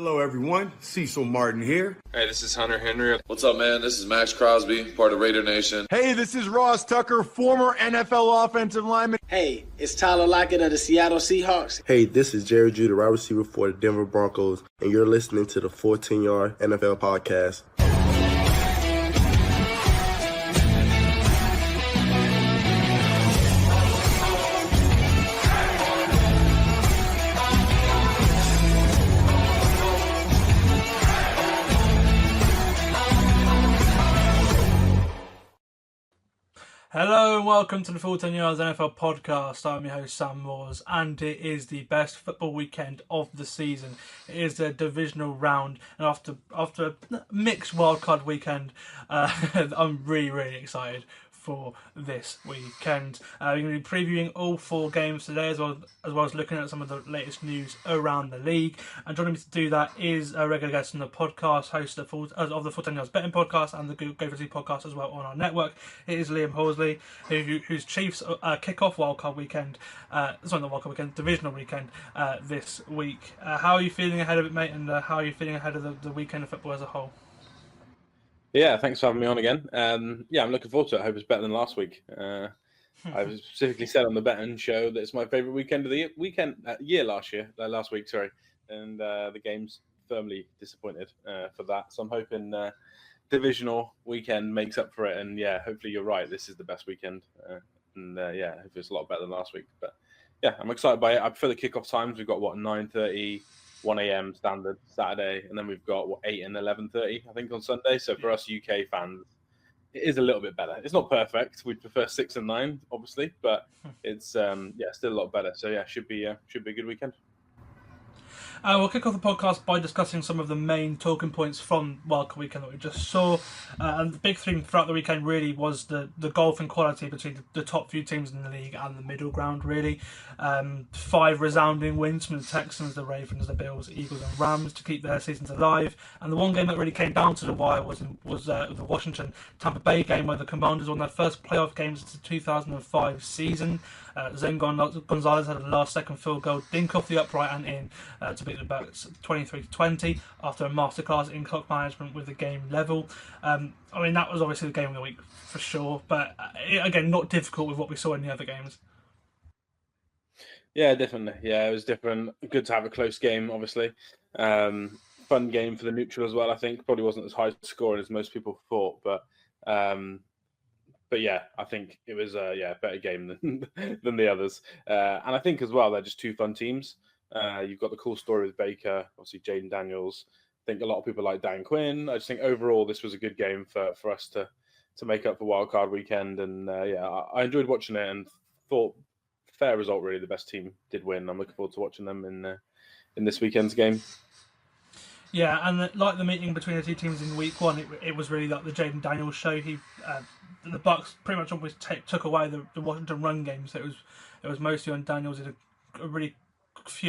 Hello, everyone. Cecil Martin here. Hey, this is Hunter Henry. What's up, man? This is Max Crosby, part of Raider Nation. Hey, this is Ross Tucker, former NFL offensive lineman. Hey, it's Tyler Lockett of the Seattle Seahawks. Hey, this is Jerry Judy, wide receiver for the Denver Broncos, and you're listening to the 14-Yard NFL Podcast. Hello and welcome to the Full10Yards NFL podcast. I'm your host Sam Moores, and it is the best football weekend of the season. It is the Divisional Round, and after a mixed wildcard weekend, I'm really excited for this weekend. We're going to be previewing all 4 games today, as well as looking at some of the latest news around the league. And joining me to do that is a regular guest on the podcast, host of the 14-Yards Betting Podcast and the Go For Two podcast as well on our network. It is Liam Horsley, whose Chiefs kick-off wildcard weekend, divisional weekend this week. How are you feeling ahead of it, mate? And how are you feeling ahead of the weekend of football as a whole? Yeah, thanks for having me on again. I'm looking forward to it. I hope it's better than last week. I specifically said on the betting show that it's my favourite weekend of the year last week, and the game's firmly disappointed for that. So I'm hoping divisional weekend makes up for it, and hopefully you're right. This is the best weekend, hopefully it's a lot better than last week. But I'm excited by it. I prefer the kickoff times. We've got 9:30. 1 a.m. standard Saturday, and then we've got 8 and 11:30, I think, on Sunday. So for us UK fans, it is a little bit better. It's not perfect. We'd prefer 6 and 9, obviously, but it's still a lot better. So should be a good weekend. We'll kick off the podcast by discussing some of the main talking points from Wildcard Weekend that we just saw. And the big thing throughout the weekend really was the golfing quality between the top few teams in the league and the middle ground, really. 5 resounding wins from the Texans, the Ravens, the Bills, Eagles and Rams to keep their seasons alive. And the one game that really came down to the wire was the Washington-Tampa Bay game, where the Commanders won their first playoff games of the 2005 season. Zane Gonzalez had a last-second field goal, dink off the upright and in to beat the Bucks 23-20 after a masterclass in clock management with the game level. That was obviously the game of the week for sure, but again, not difficult with what we saw in the other games. Yeah, definitely. Yeah, it was different. Good to have a close game, obviously. Fun game for the neutral as well, I think. Probably wasn't as high scoring as most people thought, but I think it was a better game than the others. And I think as well, they're just 2 fun teams. You've got the cool story with Baker, obviously Jaden Daniels. I think a lot of people like Dan Quinn. I just think overall this was a good game for us to make up for wildcard weekend. And I enjoyed watching it and thought fair result, really. The best team did win. I'm looking forward to watching them in this weekend's game. Yeah, and like the meeting between the two teams in week 1, it was really like the Jaden Daniels show. The Bucks pretty much almost took away the Washington run game, so it was mostly on Daniels. He did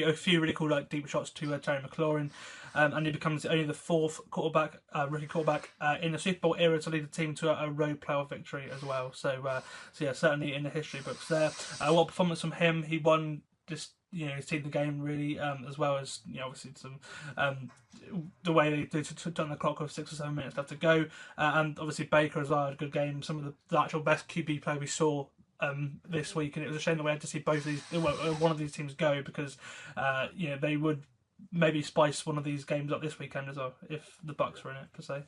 a few really cool deep shots to Terry McLaurin, and he becomes only the 4th rookie quarterback in the Super Bowl era to lead the team to a road playoff victory as well. So certainly in the history books there. What performance from him? He won his team the game really, as well as obviously some the way they took down the clock with 6 or 7 minutes left to go, and obviously Baker as well had a good game. Some of the actual best QB play we saw this week, and it was a shame that we had to see one of these teams go, because they would maybe spice one of these games up this weekend as well if the Bucks were in it per se.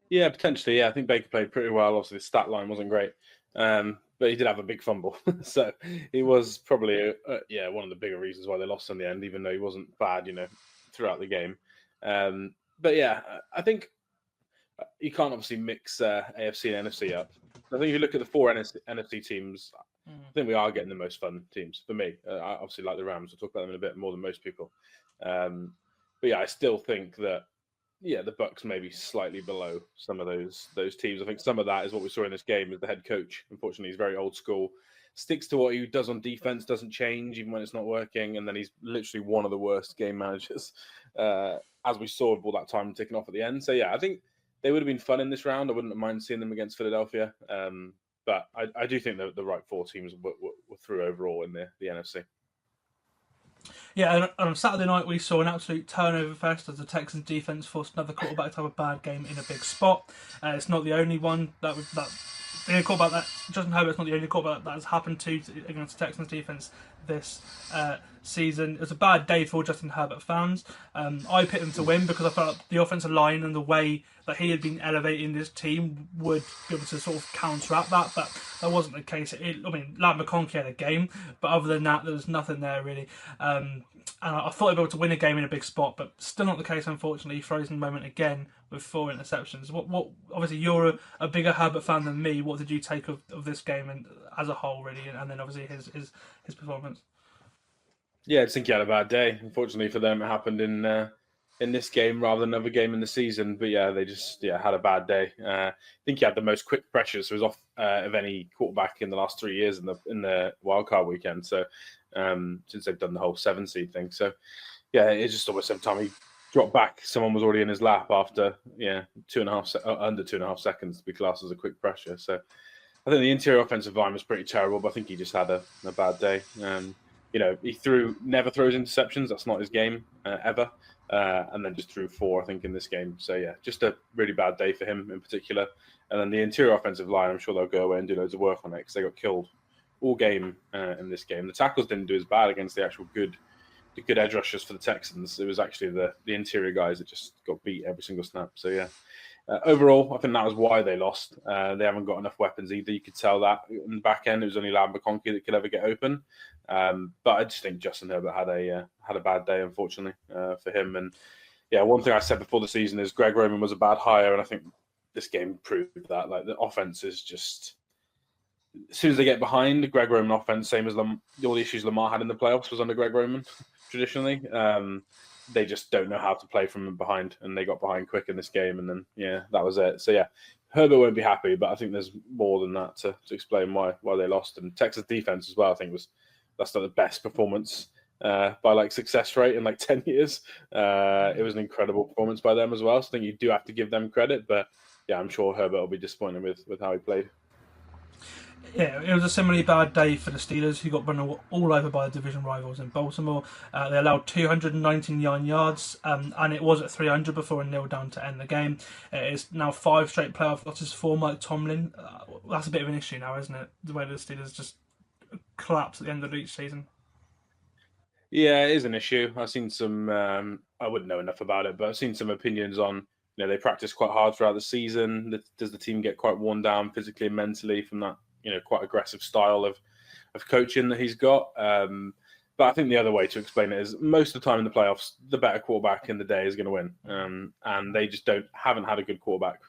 Yeah, potentially. Yeah, I think Baker played pretty well. Obviously, the stat line wasn't great, but he did have a big fumble, so he was probably one of the bigger reasons why they lost in the end, even though he wasn't bad, throughout the game. I think you can't obviously mix AFC and NFC up. I think if you look at the 4 NFC teams, I think we are getting the most fun teams for me. I obviously like the Rams. We'll talk about them in a bit more than most people. I still think that the Bucks may be slightly below some of those teams. I think some of that is what we saw in this game. Is the head coach, unfortunately, he's very old school, sticks to what he does on defense, doesn't change even when it's not working, and then he's literally one of the worst game managers, as we saw with all that time ticking off at the end. So I think they would have been fun in this round. I wouldn't mind seeing them against Philadelphia, but I do think that the right 4 teams were through overall in the NFC. Yeah, and on Saturday night we saw an absolute turnover fest as the Texans defense forced another quarterback to have a bad game in a big spot. It's not the only one that the quarterback that Justin Herbert's not the only quarterback that has happened to against the Texans defense this season. It was a bad day for Justin Herbert fans. I picked them to win because I felt like the offensive line and the way that he had been elevating this team would be able to sort of counteract that, but that wasn't the case. Lad McConkey had a game, but other than that, there was nothing there really. And I thought he'd be able to win a game in a big spot, but still not the case, unfortunately. Frozen moment again with 4 interceptions. What? Obviously, you're a bigger Herbert fan than me. What did you take of this game and as a whole, really, and then obviously his performance? Yeah, I just think he had a bad day. Unfortunately for them, it happened in this game rather than another game in the season. But yeah, they just had a bad day. I think he had the most quick pressures, so he was off of any quarterback in the last 3 years in the wildcard weekend. So since they've done the whole 7 seed thing, so yeah, it's just almost every time he dropped back, someone was already in his lap after under 2.5 seconds to be classed as a quick pressure. So I think the interior offensive line was pretty terrible, but I think he just had a bad day. He never throws interceptions. That's not his game ever. And then just threw 4, I think, in this game. So, yeah, just a really bad day for him in particular. And then the interior offensive line, I'm sure they'll go away and do loads of work on it because they got killed all game in this game. The tackles didn't do as bad against the actual good edge rushers for the Texans. It was actually the interior guys that just got beat every single snap. So, yeah. Overall, I think that was why they lost. They haven't got enough weapons either. You could tell that in the back end. It was only Lad McConkey that could ever get open. But I just think Justin Herbert had a bad day, unfortunately, for him. And yeah, one thing I said before the season is Greg Roman was a bad hire, and I think this game proved that. Like the offense is just, as soon as they get behind, the Greg Roman offense, same as all the issues Lamar had in the playoffs was under Greg Roman traditionally. They just don't know how to play from behind, and they got behind quick in this game, and then that was it. So yeah, Herbert won't be happy, but I think there's more than that to explain why they lost. And Texas defense as well, I think that's not the best performance by success rate in 10 years. It was an incredible performance by them as well. So I think you do have to give them credit, but yeah, I'm sure Herbert will be disappointed with how he played. Yeah, it was a similarly bad day for the Steelers, who got run all over by the division rivals in Baltimore. They allowed 219 yards, and it was at 300 before it knelt down to end the game. It's now 5 straight playoff losses for Mike Tomlin. That's a bit of an issue now, isn't it? The way the Steelers just collapse at the end of each season. Yeah, it is an issue. I've seen some, I wouldn't know enough about it, but I've seen some opinions on, they practice quite hard throughout the season. Does the team get quite worn down physically and mentally from that, quite aggressive style of coaching that he's got? But I think the other way to explain it is most of the time in the playoffs, the better quarterback in the day is going to win. And they just haven't had a good quarterback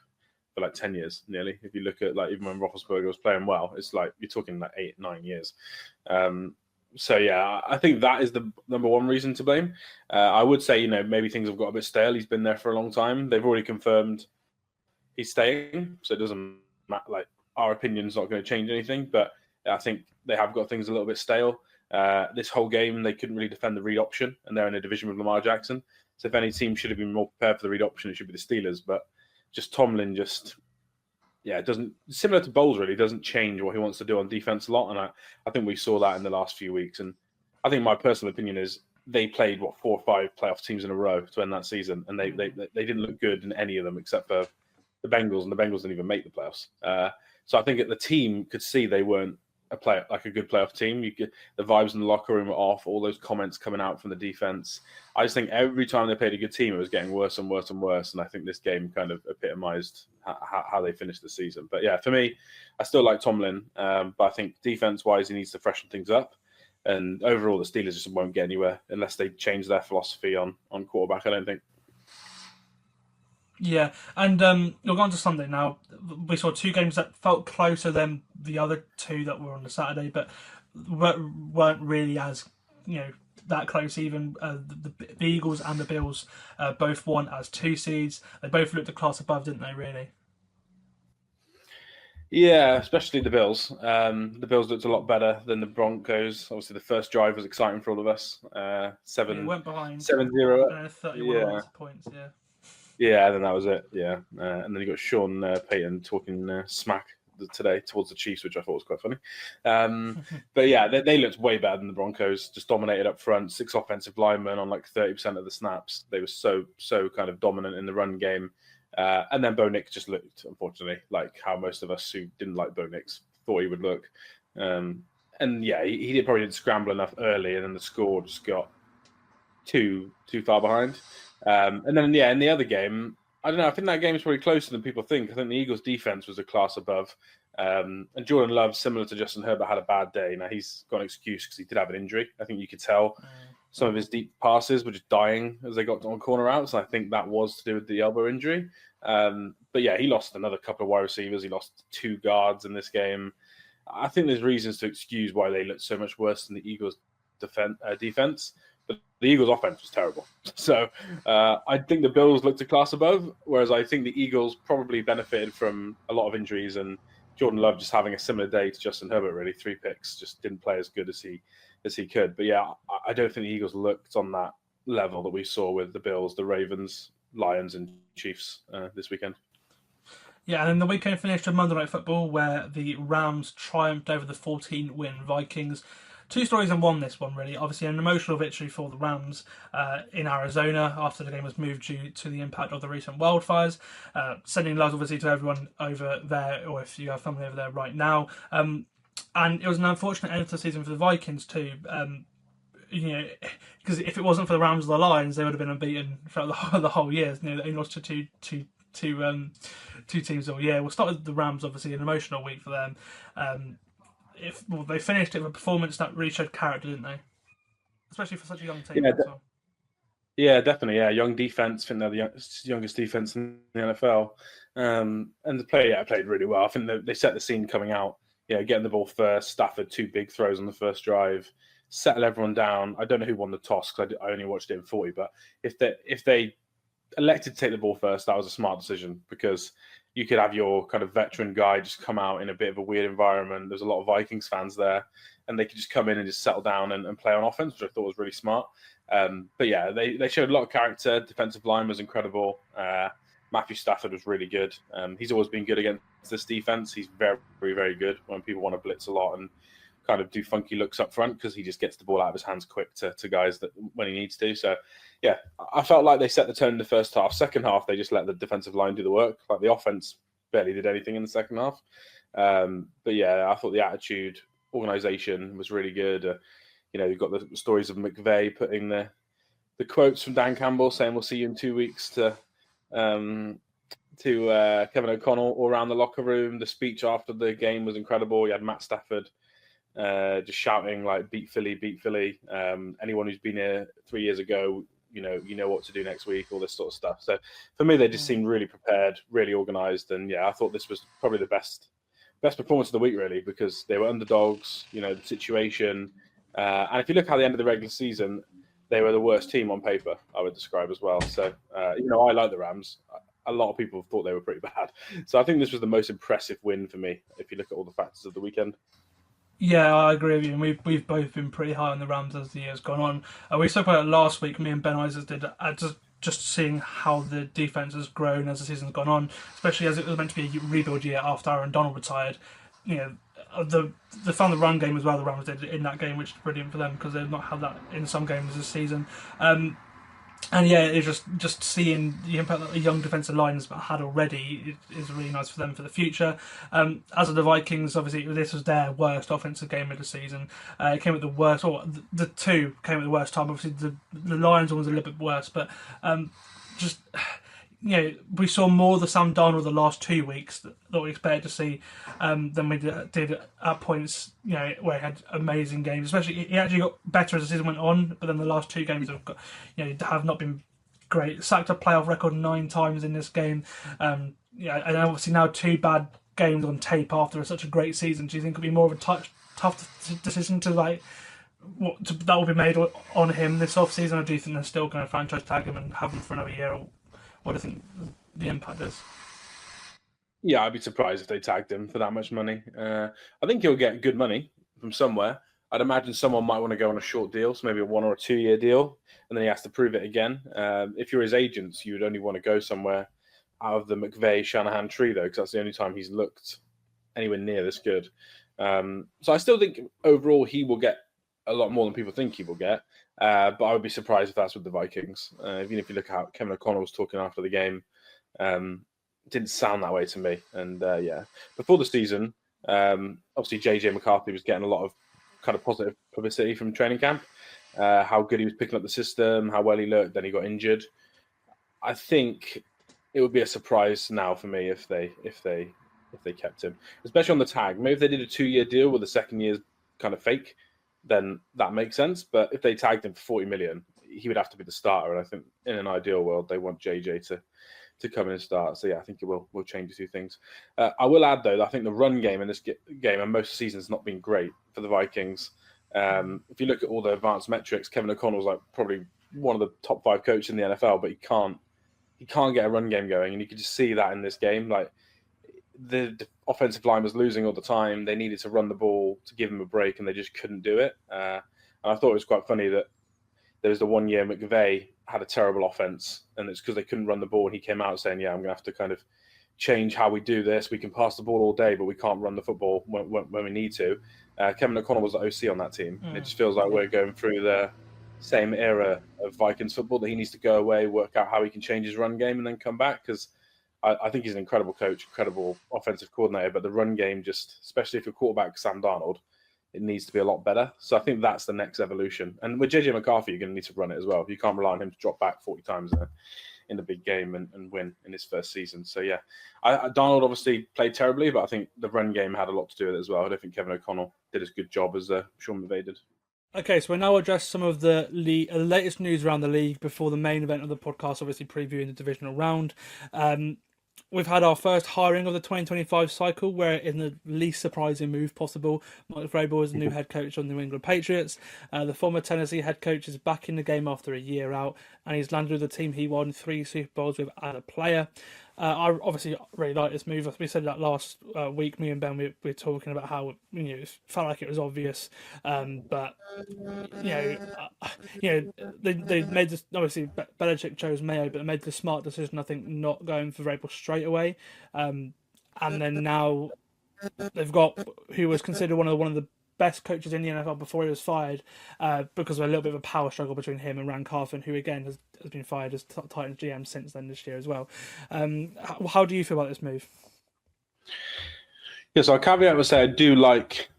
for 10 years nearly. If you look at even when Roethlisberger was playing well, it's you're talking 8-9 years. So yeah, I think that is the number one reason to blame. I would say, maybe things have got a bit stale. He's been there for a long time. They've already confirmed he's staying, so it doesn't matter. Our opinion's not going to change anything, but I think they have got things a little bit stale. This whole game, they couldn't really defend the read option, and they're in a division with Lamar Jackson. So if any team should have been more prepared for the read option, it should be the Steelers. But just Tomlin it doesn't, similar to Bowles really, doesn't change what he wants to do on defense a lot. And I think we saw that in the last few weeks. And I think my personal opinion is they played 4 or 5 playoff teams in a row to end that season, and they didn't look good in any of them except for the Bengals, and the Bengals didn't even make the playoffs. So I think the team could see they weren't a good playoff team. The vibes in the locker room were off. All those comments coming out from the defense. I just think every time they played a good team, it was getting worse and worse and worse. And I think this game kind of epitomized how they finished the season. But yeah, for me, I still like Tomlin, but I think defense-wise, he needs to freshen things up. And overall, the Steelers just won't get anywhere unless they change their philosophy on quarterback, I don't think. Yeah, and look on to Sunday now. We saw 2 games that felt closer than the other 2 that were on the Saturday, but weren't really as that close. Even the Eagles and the Bills both won as 2 seeds. They both looked a class above, didn't they? Really? Yeah, especially the Bills. The Bills looked a lot better than the Broncos. Obviously, the first drive was exciting for all of us. 7-0. Went behind 7-0. 31 points. Yeah. Yeah, then that was it. Yeah, and then you got Sean Payton talking smack today towards the Chiefs, which I thought was quite funny. But yeah, they looked way better than the Broncos. Just dominated up front. 6 offensive linemen on like 30% of the snaps. They were so kind of dominant in the run game. And then Bo Nix just looked, unfortunately, like how most of us who didn't like Bo Nix thought he would look. And yeah, he probably didn't scramble enough early, and then the score just got too far behind. And then in the other game, I don't know. I think that game is probably closer than people think. I think the Eagles' defense was a class above. And Jordan Love, similar to Justin Herbert, had a bad day. Now he's got an excuse because he did have an injury. I think you could tell some of his deep passes were just dying as they got on corner routes. And I think that was to do with the elbow injury. But yeah, he lost another couple of wide receivers. He lost 2 guards in this game. I think there's reasons to excuse why they looked so much worse than the Eagles' defense. But the Eagles' offense was terrible. So I think the Bills looked a class above, whereas I think the Eagles probably benefited from a lot of injuries and Jordan Love just having a similar day to Justin Herbert, really. 3 picks, just didn't play as good as he could. But yeah, I don't think the Eagles looked on that level that we saw with the Bills, the Ravens, Lions, and Chiefs this weekend. Yeah, and then the weekend finished with Monday Night Football, where the Rams triumphed over the 14-win Vikings. 2 stories in one, this one, really. Obviously, an emotional victory for the Rams in Arizona after the game was moved due to the impact of the recent wildfires. Sending love, obviously, to everyone over there, or if you have family over there right now. And it was an unfortunate end to the season for the Vikings, too. Because if it wasn't for the Rams or the Lions, they would have been unbeaten throughout the whole year. They lost to two teams all year. We'll start with the Rams, obviously, an emotional week for them. They finished it with a performance that really showed character, didn't they? Especially for such a young team. Yeah, definitely. Yeah, young defense. I think they're the youngest defense in the NFL. And the player played really well. I think they set the scene coming out. Yeah, getting the ball first. Stafford 2 big throws on the first drive. Settle everyone down. I don't know who won the toss because I only watched it in 40. But if they elected to take the ball first, that was a smart decision because you could have your kind of veteran guy just come out in a bit of a weird environment. There's a lot of Vikings fans there, and they could just come in and just settle down and play on offense, which I thought was really smart. But yeah, they showed a lot of character. Defensive line was incredible. Matthew Stafford was really good. He's always been good against this defense. He's very, very, very good when people want to blitz a lot and kind of do funky looks up front because he just gets the ball out of his hands quick to guys that when he needs to. So, yeah, I felt like they set the tone in the first half. Second half, they just let the defensive line do the work. Like the offense barely did anything in the second half. But yeah, I thought the attitude, organization was really good. You've got the stories of McVay putting the quotes from Dan Campbell saying we'll see you in 2 weeks to Kevin O'Connell all around the locker room. The speech after the game was incredible. You had Matt Stafford just shouting like beat Philly. Anyone who's been here 3 years ago, you know what to do next week, all this sort of stuff. So for me, they just seemed really prepared, really organized. And yeah, I thought this was probably the best performance of the week, really, because they were underdogs, the situation. And if you look how they ended the regular season, they were the worst team on paper, I would describe as well. So, I like the Rams. A lot of people thought they were pretty bad. So I think this was the most impressive win for me, if you look at all the factors of the weekend. Yeah, I agree with you. And we've both been pretty high on the Rams as the year's gone on. We spoke about it last week. Me and Ben Isaacs did. Just seeing how the defense has grown as the season's gone on, especially as it was meant to be a rebuild year after Aaron Donald retired. They found the run game as well. The Rams did in that game, which is brilliant for them because they've not had that in some games this season. And yeah, it's just seeing the impact that the young defensive line has had already is really nice for them for the future. As of the Vikings, obviously this was their worst offensive game of the season. It came at the worst, or the two came at the worst time. Obviously the Lions one was a little bit worse, but we saw more of the Sam Darnold the last 2 weeks that we expected to see than we did at points, where he had amazing games. Especially, he actually got better as the season went on, but then the last 2 games have not been great. Sacked a playoff record 9 times in this game. And obviously now 2 bad games on tape after such a great season. Do you think it'll be more of a tough decision that will be made on him this off-season, or do you think they're still going to franchise tag him and have him for another year? What do you think the impact is? Yeah, I'd be surprised if they tagged him for that much money. I think he'll get good money from somewhere. I'd imagine someone might want to go on a short deal, so maybe a 1 or 2 year deal, and then he has to prove it again. If you're his agents, you would only want to go somewhere out of the McVay-Shanahan tree, though, because that's the only time he's looked anywhere near this good. So I still think overall he will get a lot more than people think he will get. But I would be surprised if that's with the Vikings. Even if you look at how Kevin O'Connell was talking after the game, it didn't sound that way to me. And before the season, obviously JJ McCarthy was getting a lot of kind of positive publicity from training camp. How good he was picking up the system, how well he looked. Then he got injured. I think it would be a surprise now for me if they kept him, especially on the tag. Maybe if they did a 2-year deal with the second year's kind of fake, then that makes sense. But if they tagged him for 40 million, he would have to be the starter. And I think in an ideal world, they want JJ to come in and start. So yeah, I think it will change a few things. I will add though that I think the run game in this game and most seasons not been great for the Vikings. If you look at all the advanced metrics, Kevin O'Connell's like probably one of the top 5 coaches in the NFL, but he can't get a run game going, and you could just see that in this game. Like the offensive line was losing all the time. They needed to run the ball to give him a break, and they just couldn't do it. And I thought it was quite funny that there was the 1 year McVay had a terrible offense, and it's because they couldn't run the ball, and he came out saying, "Yeah, I'm going to have to kind of change how we do this. We can pass the ball all day, but we can't run the football when we need to." Kevin O'Connell was the OC on that team. It just feels like we're going through the same era of Vikings football, that he needs to go away, work out how he can change his run game, and then come back, because I think he's an incredible coach, incredible offensive coordinator, but the run game, just especially if your quarterback Sam Darnold, it needs to be a lot better. So I think that's the next evolution. And with JJ McCarthy, you're going to need to run it as well. You can't rely on him to drop back 40 times in the big game and win in his first season. So yeah, Darnold obviously played terribly, but I think the run game had a lot to do with it as well. I don't think Kevin O'Connell did as good job as Sean McVay did. Okay, so we'll now address some of the latest news around the league before the main event of the podcast, obviously previewing the divisional round. We've had our first hiring of the 2025 cycle, where in the least surprising move possible, Mike Vrabel is the new head coach of the New England Patriots. The former Tennessee head coach is back in the game after a year out, and he's landed with a team he won 3 Super Bowls with as a player. I obviously really like this move. We said that last week. Me and Ben we were talking about how it felt like it was obvious, but they made this. Obviously, Belichick chose Mayo, but they made the smart decision, I think, not going for Vrabel straight away, and then now they've got who was considered one of the best coaches in the NFL before he was fired, because of a little bit of a power struggle between him and Ran Carthon, who again has been fired as Titans GM since then this year as well. How do you feel about this move? Yeah, so a caveat would say I do like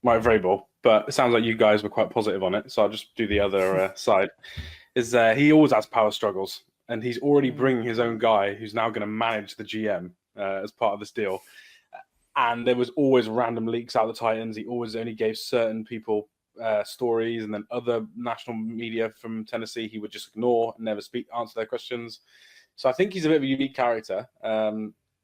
Mike Vrabel, but it sounds like you guys were quite positive on it, so I'll just do the other side. Is he always has power struggles, and he's already bringing his own guy who's now going to manage the GM as part of this deal. And there was always random leaks out of the Titans. He always only gave certain people stories, and then other national media from Tennessee he would just ignore and never answer their questions. So I think he's a bit of a unique character.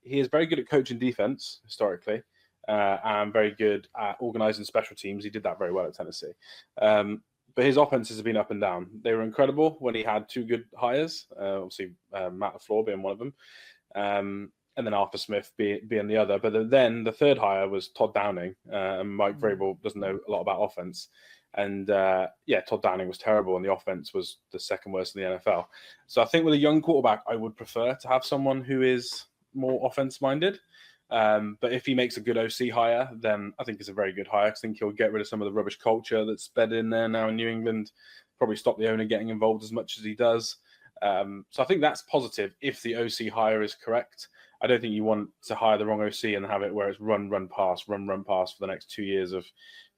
He is very good at coaching defense historically, and very good at organizing special teams. He did that very well at Tennessee. But his offenses have been up and down. They were incredible when he had 2 good hires, obviously Matt LaFleur being one of them. And then Arthur Smith being the other. But then the third hire was Todd Downing. And Mike Vrabel doesn't know a lot about offense. And Todd Downing was terrible, and the offense was the second worst in the NFL. So I think with a young quarterback, I would prefer to have someone who is more offense-minded. But if he makes a good OC hire, then I think it's a very good hire. I think he'll get rid of some of the rubbish culture that's bed in there now in New England, probably stop the owner getting involved as much as he does. So I think that's positive if the OC hire is correct. I don't think you want to hire the wrong OC and have it where it's run, pass for the next 2 years of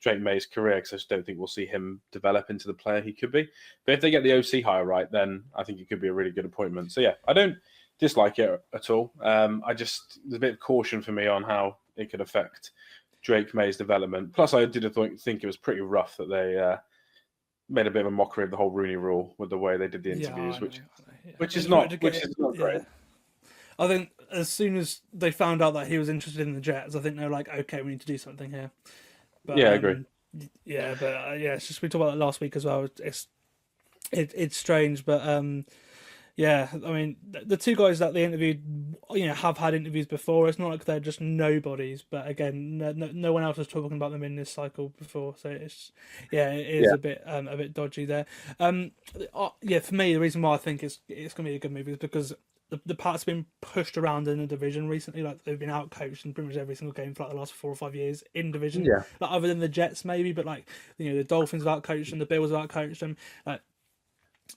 Drake May's career, because I just don't think we'll see him develop into the player he could be. But if they get the OC hire right, then I think it could be a really good appointment. So yeah, I don't dislike it at all. There's a bit of caution for me on how it could affect Drake May's development. Plus, I did think it was pretty rough that they made a bit of a mockery of the whole Rooney Rule with the way they did the interviews, which is not great. I think as soon as they found out that he was interested in the Jets, I think they were like, okay, we need to do something here. But, yeah, I agree. It's just, we talked about that last week as well. It's strange, but Yeah, I mean, the two guys that they interviewed, have had interviews before. It's not like they're just nobodies, but again, no one else was talking about them in this cycle before, so it is Yeah. a bit dodgy there. Yeah, for me, the reason why I think it's going to be a good movie is because the Pats have been pushed around in the division recently. Like they've been outcoached in pretty much every single game for like the last 4 or 5 years in division. Yeah. Like other than the Jets maybe, but like the Dolphins have outcoached them, the Bills have outcoached them. Like,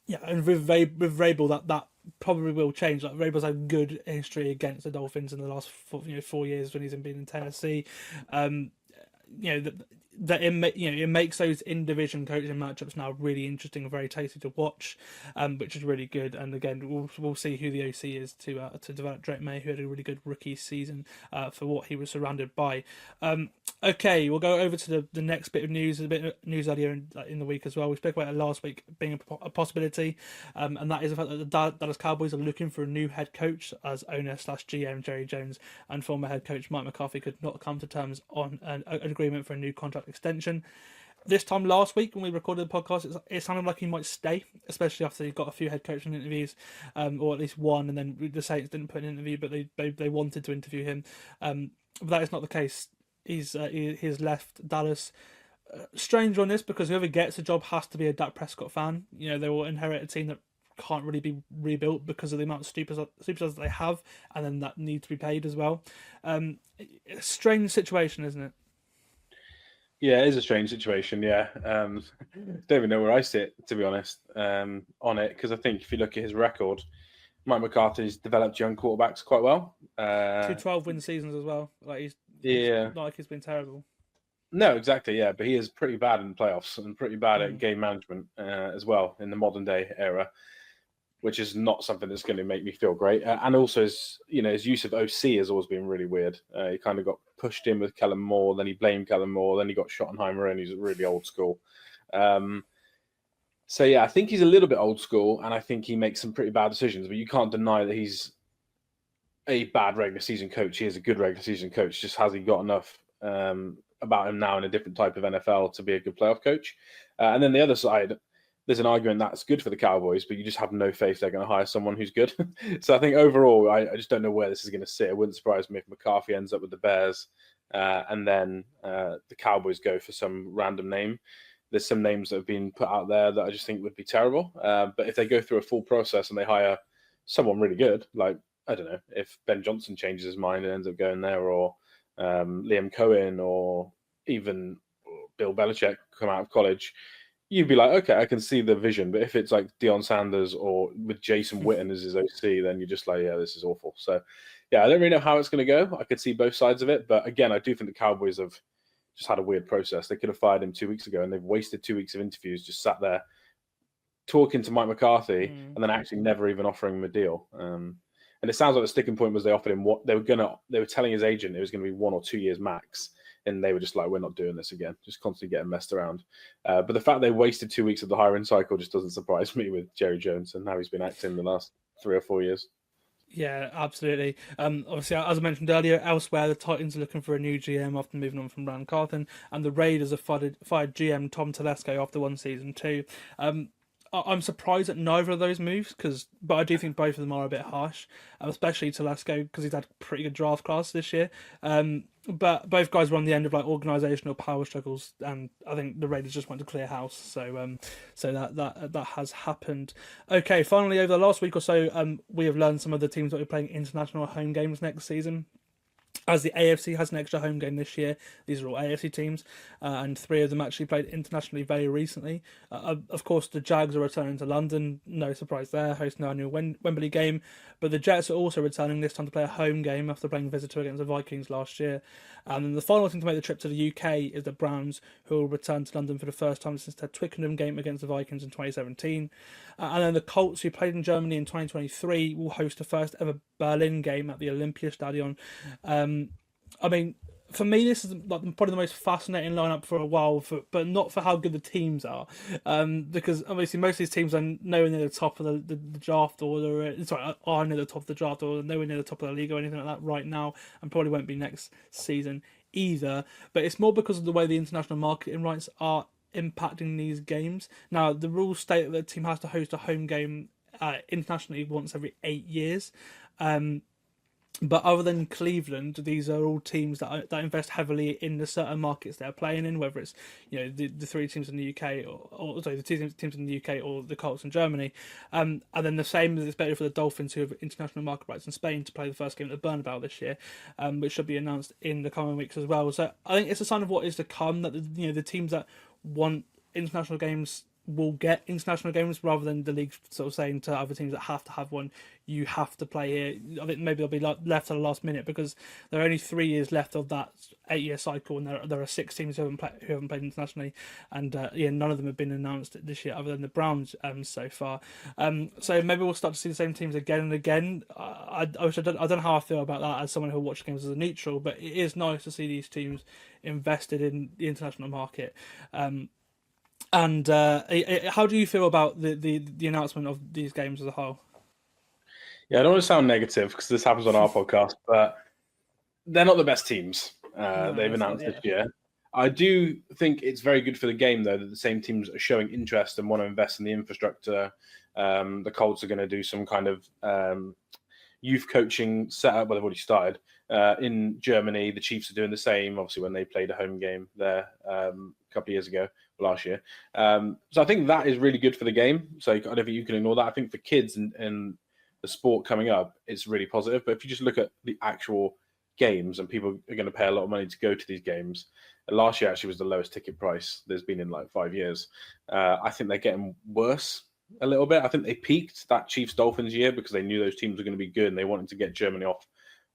yeah, and with Vrabel, that probably will change. Like Vrabel's had good history against the Dolphins in the last 4 years when he's been in Tennessee. That it makes those in division coaching matchups now really interesting and very tasty to watch, which is really good. And again, we'll see who the OC is to develop Drake May, who had a really good rookie season for what he was surrounded by. Okay, we'll go over to the next bit of news. A bit of news earlier in the week as well. We spoke about it last week being a possibility, and that is the fact that the Dallas Cowboys are looking for a new head coach, as owner/GM Jerry Jones and former head coach Mike McCarthy could not come to terms on an agreement for a new contract extension. This time last week when we recorded the podcast, it sounded like he might stay, especially after he got a few head coaching interviews, or at least one, and then the Saints didn't put an interview, but they wanted to interview him. But that is not the case. He's left Dallas. Strange on this because whoever gets a job has to be a Dak Prescott fan. They will inherit a team that can't really be rebuilt because of the amount of superstars they have, and then that need to be paid as well. A strange situation, isn't it? Yeah, it is a strange situation. Yeah, don't even know where I sit, to be honest, on it, because I think if you look at his record, Mike McCarthy's developed young quarterbacks quite well. 2 12-win seasons as well. Like he's not like he's been terrible. No, exactly. Yeah, but he is pretty bad in playoffs and pretty bad at game management as well in the modern day era, which is not something that's going to make me feel great. And also, his use of OC has always been really weird. He kind of got pushed in with Kellen Moore, then he blamed Kellen Moore, then he got Schottenheimer in. He's really old school. So yeah, I think he's a little bit old school, and I think he makes some pretty bad decisions. But you can't deny that he's a bad regular season coach. He is a good regular season coach. Just has he got enough about him now in a different type of NFL to be a good playoff coach? And then the other side, there's an argument that's good for the Cowboys, but you just have no faith they're going to hire someone who's good. So I think overall, I just don't know where this is going to sit. It wouldn't surprise me if McCarthy ends up with the Bears and then the Cowboys go for some random name. There's some names that have been put out there that I just think would be terrible. But if they go through a full process and they hire someone really good, like, I don't know, if Ben Johnson changes his mind and ends up going there, or Liam Cohen, or even Bill Belichick come out of college, you'd be like, okay, I can see the vision. But if it's like Deion Sanders or with Jason Witten as his OC, then you're just like, yeah, this is awful. So, yeah, I don't really know how it's going to go. I could see both sides of it. But again, I do think the Cowboys have just had a weird process. They could have fired him 2 weeks ago, and they've wasted 2 weeks of interviews, just sat there talking to Mike McCarthy and then actually never even offering him a deal. And it sounds like the sticking point was they offered him what they were telling his agent it was going to be 1 or 2 years max. And they were just like, we're not doing this again, just constantly getting messed around. But the fact they wasted 2 weeks of the hiring cycle just doesn't surprise me with Jerry Jones and how he's been acting the last 3 or 4 years. Yeah, absolutely. Obviously, as I mentioned earlier, elsewhere, the Titans are looking for a new GM after moving on from Ron Carthen, and the Raiders have fired GM Tom Telesco after one season too. I'm surprised at neither of those moves, but I do think both of them are a bit harsh, especially Telesco because he's had a pretty good draft class this year. But both guys were on the end of like organisational power struggles, and I think the Raiders just want to clear house. So that has happened. Okay, finally, over the last week or so, we have learned some of the teams that are playing international home games next season. As the AFC has an extra home game this year, these are all AFC teams, and 3 of them actually played internationally very recently. Of course, the Jags are returning to London, no surprise there, hosting our new Wembley game, but the Jets are also returning this time to play a home game after playing visitor against the Vikings last year. And then the final team to make the trip to the UK is the Browns, who will return to London for the first time since their Twickenham game against the Vikings in 2017. And then the Colts, who played in Germany in 2023, will host the first ever Berlin game at the Olympiastadion. I mean, for me, this is like probably the most fascinating lineup for a while, but not for how good the teams are, because obviously most of these teams are nowhere near the top of the draft order. Are near the top of the draft order, nowhere near the top of the league or anything like that right now, and probably won't be next season either. But it's more because of the way the international marketing rights are impacting these games. Now, the rules state that the team has to host a home game internationally once every 8 years. But other than Cleveland, these are all teams that invest heavily in the certain markets they're playing in, whether it's the three teams in the UK or sorry, the two teams in the UK or the Colts in Germany, and then the same is expected for the Dolphins, who have international market rights in Spain to play the first game at the Bernabeu this year, which should be announced in the coming weeks as well. So I think it's a sign of what is to come, that the teams that want international games will get international games, rather than the league sort of saying to other teams that have to have one, you have to play here. I think maybe they'll be left at the last minute, because there are only 3 years left of that 8-year cycle, and there are 6 teams who haven't played internationally, and none of them have been announced this year other than the Browns so far. So maybe we'll start to see the same teams again and again. I don't know how I feel about that as someone who watches games as a neutral, but it is nice to see these teams invested in the international market. And how do you feel about the announcement of these games as a whole? Yeah, I don't want to sound negative because this happens on our podcast, but they're not the best teams they've announced this year. I do think it's very good for the game, though, that the same teams are showing interest and want to invest in the infrastructure. The Colts are going to do some kind of youth coaching setup. Well, they've already started in Germany. The Chiefs are doing the same, obviously, when they played a home game there a couple of years ago, last year. So I think that is really good for the game. So I don't think you can ignore that. I think for kids and the sport coming up, it's really positive. But if you just look at the actual games, and people are going to pay a lot of money to go to these games, last year actually was the lowest ticket price there's been in like 5 years. I think they're getting worse a little bit. I think they peaked that Chiefs-Dolphins year because they knew those teams were going to be good and they wanted to get Germany off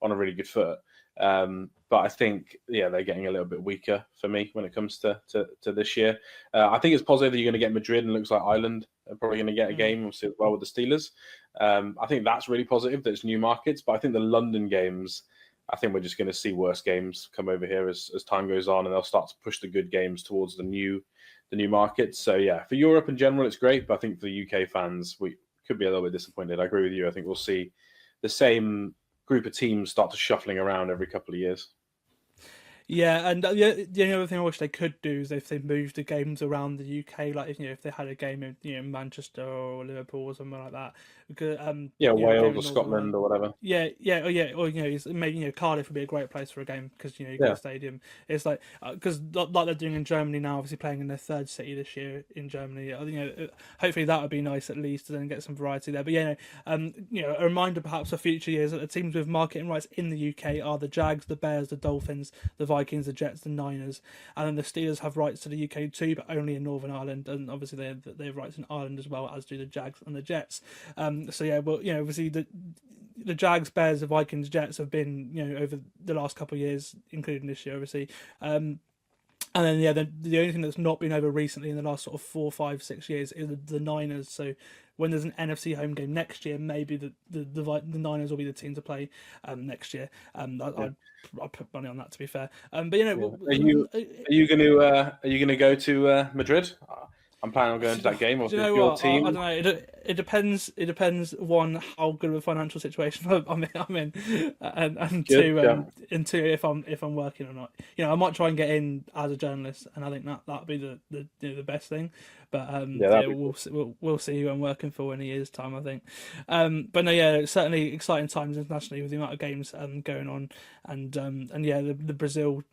on a really good foot. But I think, they're getting a little bit weaker for me when it comes to this year. I think it's positive that you're going to get Madrid, and it looks like Ireland are probably going to get a game as well with the Steelers. I think that's really positive that it's new markets, but I think the London games, I think we're just going to see worse games come over here as time goes on, and they'll start to push the good games towards the new markets. So for Europe in general, it's great, but I think for the UK fans, we could be a little bit disappointed. I agree with you. I think we'll see the same group of teams start to shuffling around every couple of years. Yeah, and the only other thing I wish they could do is if they moved the games around the UK, like if they had a game in Manchester or Liverpool or something like that. Because, Wales or Scotland or whatever. Or maybe Cardiff would be a great place for a game because you've got a stadium. It's like because like they're doing in Germany now, obviously playing in their third city this year in Germany. Hopefully that would be nice at least to then get some variety there. But a reminder perhaps for future years that the teams with marketing rights in the UK are the Jags, the Bears, the Dolphins, the Vikings, the Jets, the Niners, and then the Steelers have rights to the UK too, but only in Northern Ireland, and obviously they have rights in Ireland as well, as do the Jags and the Jets. Obviously the Jags, Bears, the Vikings, Jets have been over the last couple of years, including this year, obviously. And then the only thing that's not been over recently in the last sort of 4, 5, 6 years is the Niners. So when there's an NFC home game next year, maybe the Niners will be the team to play next year. I'd put money on that, to be fair. Are you going to go to Madrid? I'm planning on going to that game. Or your team? I don't know. It depends. It depends. One, how good of a financial situation I'm in, and two, if I'm working or not. I might try and get in as a journalist, and I think that'd be the best thing. But we'll see who I'm working for in a year's time, I think. But no, certainly exciting times internationally with the amount of games going on, and the Brazil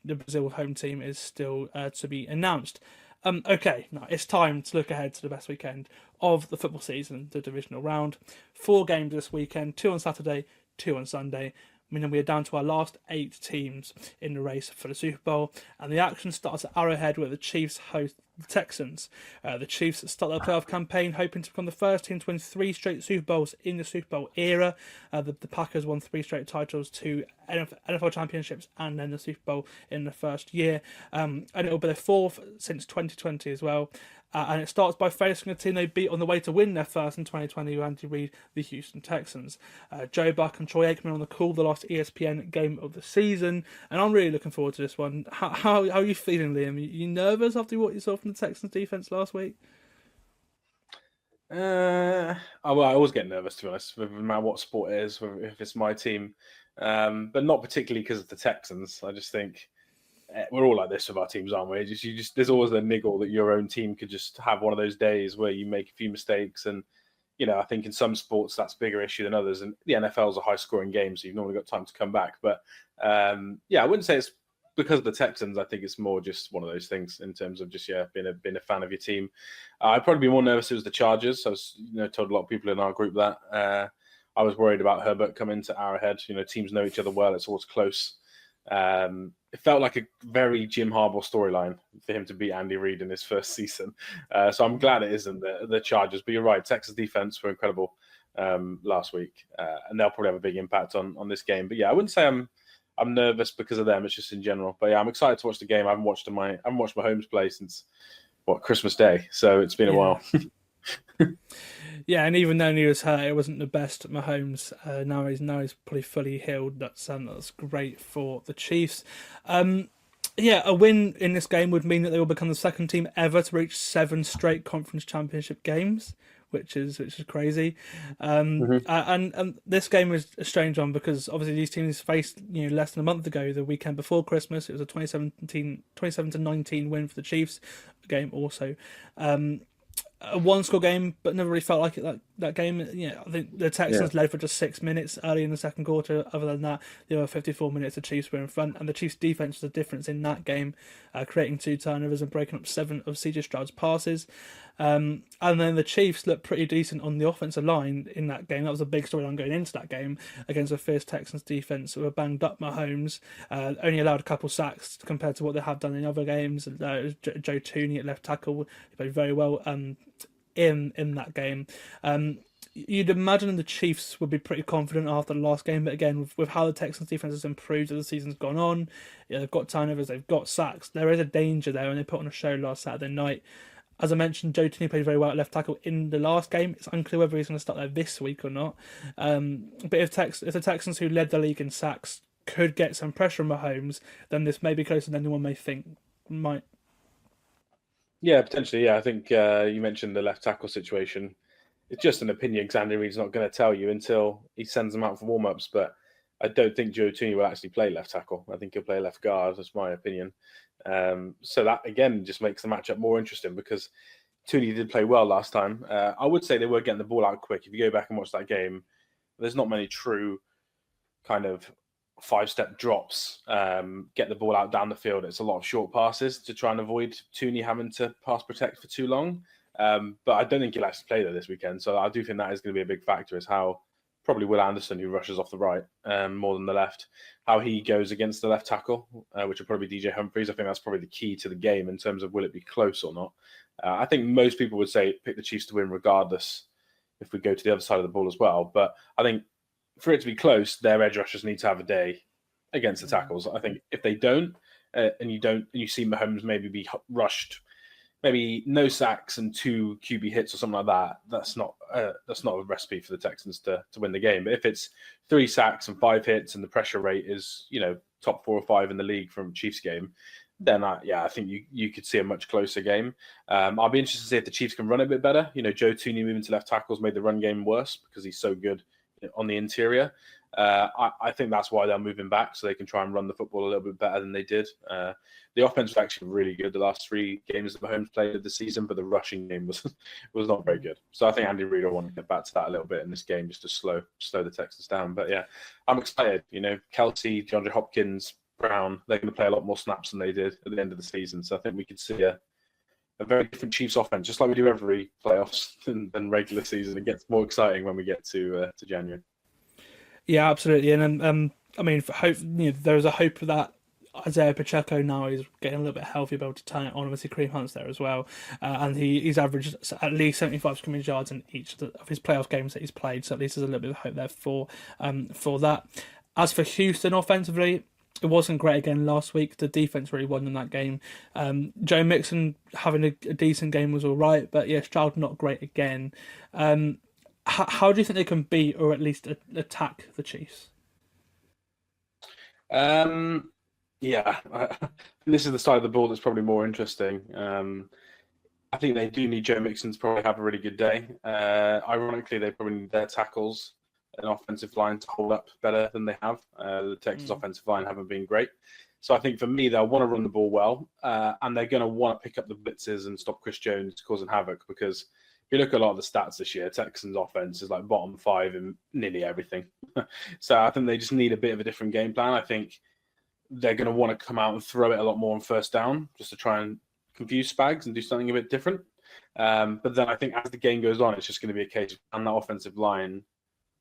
home team is still to be announced. Okay, now it's time to look ahead to the best weekend of the football season, the Divisional Round. 4 games this weekend, 2 on Saturday, 2 on Sunday. Meaning we are down to our last 8 teams in the race for the Super Bowl, and the action starts at Arrowhead where the Chiefs host the Texans. The Chiefs start their playoff campaign hoping to become the first team to win 3 straight Super Bowls in the Super Bowl era. The Packers won 3 straight titles, 2 NFL championships, and then the Super Bowl in the first year. And it will be their 4th since 2020 as well. And it starts by facing a team they beat on the way to win their first in 2020 with Andy Reid, the Houston Texans. Joe Buck and Troy Aikman on the call, the last ESPN game of the season, and I'm really looking forward to this one. How are you feeling, Liam? Are you nervous after what you saw from the Texans defense last week? I always get nervous, to be honest, no matter what sport it is, if it's my team, but not particularly because of the Texans. I just think we're all like this with our teams, aren't we? There's always a niggle that your own team could just have one of those days where you make a few mistakes and I think in some sports that's a bigger issue than others. And the NFL is a high-scoring game, so you've normally got time to come back. But I wouldn't say it's because of the Texans. I think it's more just one of those things in terms of just being a fan of your team. I'd probably be more nervous if it was the Chargers. I was told a lot of people in our group that I was worried about Herbert coming to Arrowhead. Teams know each other well. It's always close. It felt like a very Jim Harbaugh storyline for him to beat Andy Reid in his first season. So I'm glad it isn't the Chargers. But you're right, Texas defense were incredible last week, and they'll probably have a big impact on this game. But I wouldn't say I'm nervous because of them. It's just in general. But I'm excited to watch the game. I haven't watched Mahomes play since Christmas Day, so it's been a while. Yeah, and even though he was hurt, it wasn't the best Mahomes. Now he's probably fully healed. That's great for the Chiefs. A win in this game would mean that they will become the second team ever to reach 7 straight conference championship games, which is crazy. And this game is a strange one because obviously these teams faced less than a month ago, the weekend before Christmas. It was a 27-19 win for the Chiefs. Game also. A one-score game, but never really felt like it. That game, I think the Texans led for just 6 minutes early in the second quarter. Other than that, the other 54 minutes, the Chiefs were in front, and the Chiefs' defense was the difference in that game, creating 2 turnovers and breaking up 7 of CJ Stroud's passes. And then the Chiefs looked pretty decent on the offensive line in that game. That was a big storyline going into that game against a fierce Texans defense who were banged up. Mahomes only allowed a couple sacks compared to what they have done in other games. Joe Tooney at left tackle, he played very well in that game. You'd imagine the Chiefs would be pretty confident after the last game, but again, with how the Texans defense has improved as the season's gone on, they've got turnovers, they've got sacks. There is a danger there, and they put on a show last Saturday night. As I mentioned, Joe Tooney played very well at left tackle in the last game. It's unclear whether he's going to start there this week or not. But if the Texans, who led the league in sacks, could get some pressure on Mahomes, then this may be closer than anyone may think might. Yeah, potentially. Yeah, I think you mentioned the left tackle situation. It's just an opinion because Andy Reid's not going to tell you until he sends them out for warm-ups. But I don't think Joe Tooney will actually play left tackle. I think he'll play left guard. That's my opinion. So that, again, just makes the matchup more interesting because Tooney did play well last time. I would say they were getting the ball out quick. If you go back and watch that game, there's not many true kind of 5-step drops, get the ball out down the field. It's a lot of short passes to try and avoid Tooney having to pass protect for too long. But I don't think he'll actually play there this weekend. So I do think that is going to be a big factor, is how probably Will Anderson, who rushes off the right more than the left, how he goes against the left tackle, which will probably be DJ Humphries. I think that's probably the key to the game in terms of will it be close or not. I think most people would say pick the Chiefs to win regardless if we go to the other side of the ball as well. But I think for it to be close, their edge rushers need to have a day against the tackles. I think if they don't, and you see Mahomes maybe be rushed, maybe no sacks and 2 QB hits or something like that, that's not a recipe for the Texans to win the game. But if it's 3 sacks and 5 hits and the pressure rate is top 4 or 5 in the league from Chiefs game, then I think you could see a much closer game. I'll be interested to see if the Chiefs can run it a bit better. Joe Tooney moving to left tackles made the run game worse because he's so good on the interior. I think that's why they'll move him back, so they can try and run the football a little bit better than they did. The offense was actually really good the last 3 games that Mahomes played of the season, but the rushing game was not very good. So I think Andy Reid will want to get back to that a little bit in this game just to slow the Texans down. But yeah, I'm excited. Kelsey, DeAndre Hopkins, Brown, they're going to play a lot more snaps than they did at the end of the season. So I think we could see a very different Chiefs offense, just like we do every playoffs than regular season. It gets more exciting when we get to January. Yeah, absolutely. And I mean, for hope, there's a hope that Isaiah Pacheco now is getting a little bit healthy, able to turn it on. Obviously, Kareem Hunt's there as well, and he's averaged at least 75 scrimmage yards in each of his playoff games that he's played. So at least there's a little bit of hope there for that. As for Houston offensively, it wasn't great again last week. The defense really won in that game. Joe Mixon having a decent game was all right, but yeah, Stroud not great again. How do you think they can beat or at least attack the Chiefs? This is the side of the ball that's probably more interesting. I think they do need Joe Mixon to probably have a really good day. Ironically, they probably need their tackles and offensive line to hold up better than they have. The Texans offensive line haven't been great. So I think for me, they'll want to run the ball well, and they're going to want to pick up the blitzes and stop Chris Jones causing havoc because you look at a lot of the stats this year, Texans offense is like bottom 5 in nearly everything. So I think they just need a bit of a different game plan. I think they're going to want to come out and throw it a lot more on first down just to try and confuse Spags and do something a bit different. But then I think as the game goes on, it's just going to be a case of can that offensive line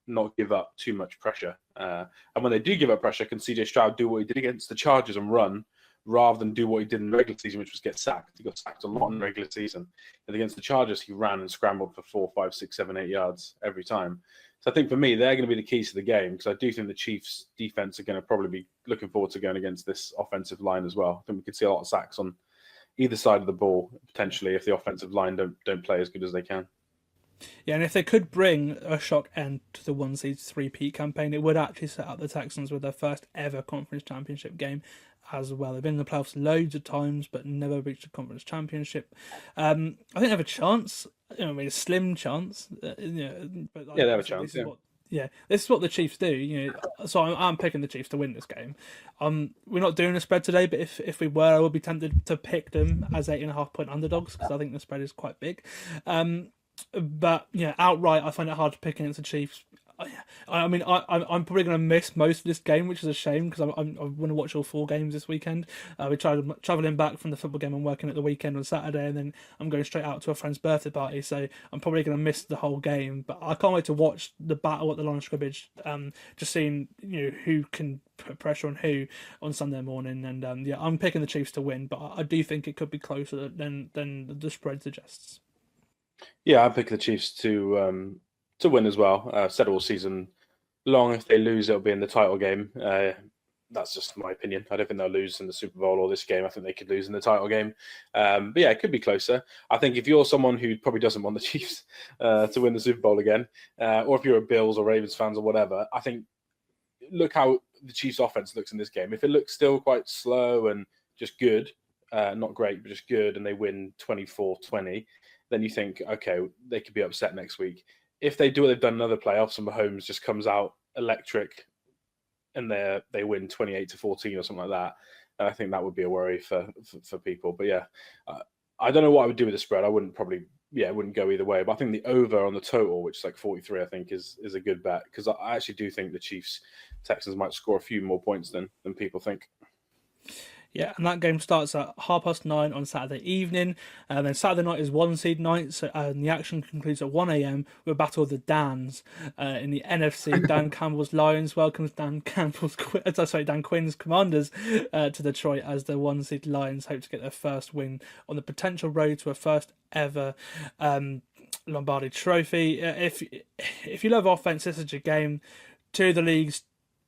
not give up too much pressure. And when they do give up pressure, can CJ Stroud do what he did against the Chargers and run rather than do what he did in the regular season, which was get sacked. He got sacked a lot in the regular season. And against the Chargers, he ran and scrambled for 4, 5, 6, 7, 8 yards every time. So I think for me, they're going to be the keys to the game because I do think the Chiefs' defense are going to probably be looking forward to going against this offensive line as well. I think we could see a lot of sacks on either side of the ball, potentially, if the offensive line don't play as good as they can. Yeah, and if they could bring a shock end to the 1-seed 3-peat campaign, it would actually set up the Texans with their first ever conference championship game as well. They've been in the playoffs loads of times, but never reached a conference championship. I think they have a chance. A slim chance. But they have a chance. This is what the Chiefs do. So I'm picking the Chiefs to win this game. We're not doing a spread today, but if we were, I would be tempted to pick them as 8.5-point underdogs because I think the spread is quite big. But outright, I find it hard to pick against the Chiefs. I'm probably going to miss most of this game, which is a shame because I want to watch all 4 games this weekend. We're traveling back from the football game. I'm working at the weekend on Saturday, and then I'm going straight out to a friend's birthday party. So I'm probably going to miss the whole game. But I can't wait to watch the battle at the line of scrimmage. Just seeing who can put pressure on who on Sunday morning. And I'm picking the Chiefs to win, but I do think it could be closer than the spread suggests. Yeah, I pick the Chiefs to win as well. I've said all season long, if they lose, it'll be in the title game. That's just my opinion. I don't think they'll lose in the Super Bowl or this game. I think they could lose in the title game. But yeah, it could be closer. I think if you're someone who probably doesn't want the Chiefs to win the Super Bowl again, or if you're a Bills or Ravens fans or whatever, I think look how the Chiefs offense looks in this game. If it looks still quite slow and just good, not great, but just good, and they win 24-20, then you think, okay, they could be upset next week. If they do what they've done in other playoffs and Mahomes just comes out electric and they win 28-14 or something like that, then I think that would be a worry for people. But yeah, I don't know what I would do with the spread. I wouldn't it wouldn't go either way. But I think the over on the total, which is like 43, I think is a good bet because I actually do think the Texans might score a few more points than people think. Yeah, and that game starts at 9:30 on Saturday evening. And then Saturday night is 1-seed night, so and the action concludes at 1 a.m. with a battle of the Dans in the NFC. Dan Campbell's Lions welcomes Dan Quinn's Commanders to Detroit as the 1-seed Lions hope to get their first win on the potential road to a first ever Lombardi Trophy. If you love offense, this is your game. Two of the league's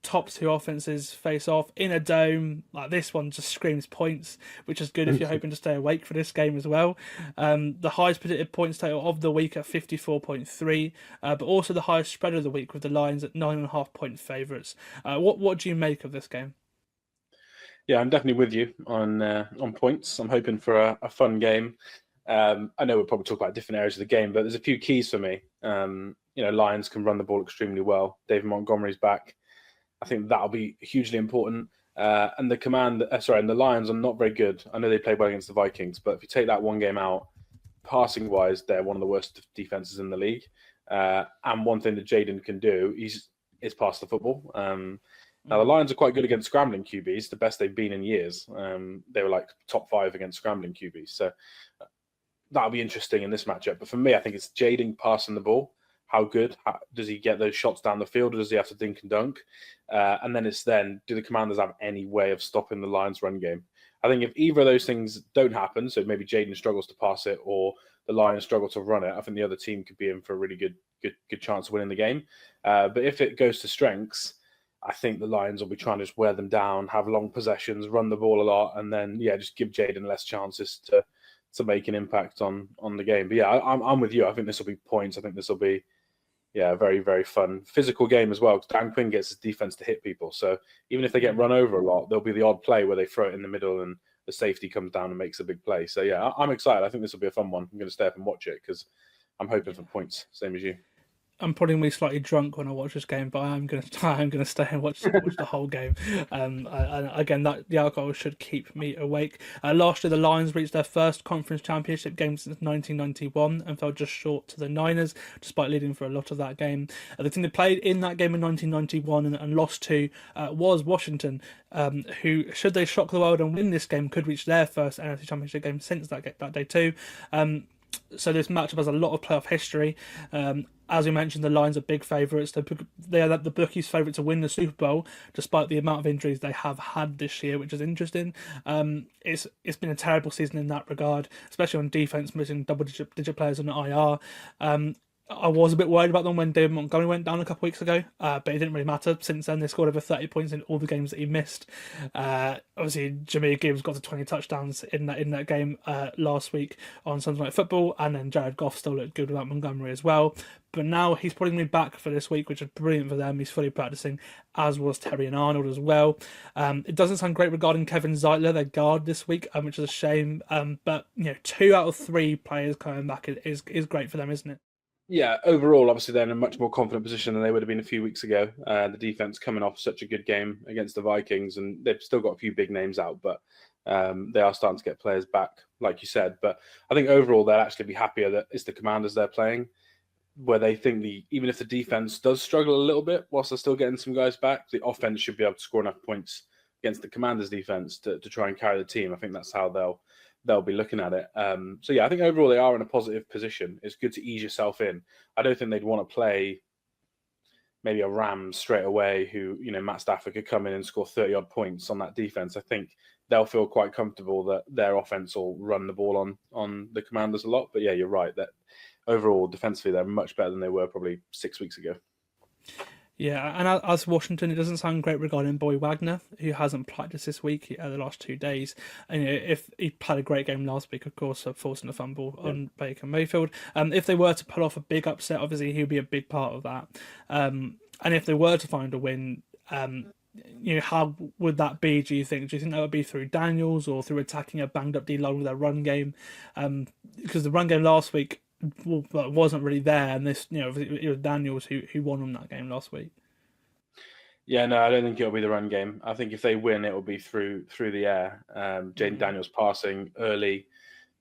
top 2 offenses face off in a dome. Like this one just screams points, which is good if you're hoping to stay awake for this game as well. The highest predicted points total of the week at 54.3, but also the highest spread of the week with the Lions at 9.5-point favourites. What do you make of this game? Yeah, I'm definitely with you on points. I'm hoping for a fun game. I know we'll probably talk about different areas of the game, but there's a few keys for me. Lions can run the ball extremely well. David Montgomery's back. I think that'll be hugely important. And the Lions are not very good. I know they played well against the Vikings, but if you take that one game out, passing-wise, they're one of the worst defenses in the league. And one thing that Jaden can do is pass the football. Now, the Lions are quite good against scrambling QBs, the best they've been in years. They were like top 5 against scrambling QBs. So that'll be interesting in this matchup. But for me, I think it's Jaden passing the ball. How good? Does he get those shots down the field, or does he have to dink and dunk? And then do the Commanders have any way of stopping the Lions' run game? I think if either of those things don't happen, so maybe Jaden struggles to pass it or the Lions struggle to run it, I think the other team could be in for a really good chance of winning the game. But if it goes to strengths, I think the Lions will be trying to just wear them down, have long possessions, run the ball a lot, and then just give Jaden less chances to make an impact on the game. But I'm with you. I think this will be points. I think this will be a very, very fun physical game as well. Because Dan Quinn gets his defense to hit people. So even if they get run over a lot, there'll be the odd play where they throw it in the middle and the safety comes down and makes a big play. So I'm excited. I think this will be a fun one. I'm going to stay up and watch it because I'm hoping for points, same as you. I'm probably gonna be slightly drunk when I watch this game, but I'm gonna stay and watch the whole game. Again, that the alcohol should keep me awake. Last year, the Lions reached their first conference championship game since 1991 and fell just short to the Niners, despite leading for a lot of that game. The team that played in that game in 1991 and lost to was Washington, who, should they shock the world and win this game, could reach their first NFC championship game since that day too. So this matchup has a lot of playoff history. As we mentioned, the Lions are big favourites. They are the bookies' favourite to win the Super Bowl, despite the amount of injuries they have had this year, which is interesting. It's been a terrible season in that regard, especially on defence, missing double-digit players on the IR. I was a bit worried about them when David Montgomery went down a couple of weeks ago, but it didn't really matter. Since then, they scored over 30 points in all the games that he missed. Obviously, Jameer Gibbs got to 20 touchdowns in that game last week on Sunday Night Football, and then Jared Goff still looked good without Montgomery as well. But now he's probably going to be back for this week, which is brilliant for them. He's fully practicing, as was Terry and Arnold as well. It doesn't sound great regarding Kevin Zeitler, their guard this week, which is a shame. But 2 out of 3 players coming back is great for them, isn't it? Yeah, overall, obviously, they're in a much more confident position than they would have been a few weeks ago. The defense coming off such a good game against the Vikings, and they've still got a few big names out, but they are starting to get players back, like you said. But I think overall, they'll actually be happier that it's the Commanders they're playing, where they think even if the defense does struggle a little bit, whilst they're still getting some guys back, the offense should be able to score enough points against the Commanders defense to try and carry the team. I think that's how they'll be looking at it. So yeah, I think overall they are in a positive position. It's good to ease yourself in. I don't think they'd want to play maybe a Rams straight away who, Matt Stafford could come in and score 30-odd points on that defense. I think they'll feel quite comfortable that their offense will run the ball on the Commanders a lot. But yeah, you're right that overall defensively they're much better than they were probably 6 weeks ago. Yeah, and as Washington, it doesn't sound great regarding Bobby Wagner, who hasn't practiced this week, the last 2 days. And if he played a great game last week, of course, forcing a fumble on Baker Mayfield. If they were to pull off a big upset, obviously he'll be a big part of that. And if they were to find a win, how would that be, do you think? Do you think that would be through Daniels or through attacking a banged-up D-line with their run game? Because the run game last week wasn't really there, and this, it was Daniels who won on that game last week. Yeah, no, I don't think it'll be the run game. I think if they win, it'll be through the air. Jaden Daniels passing early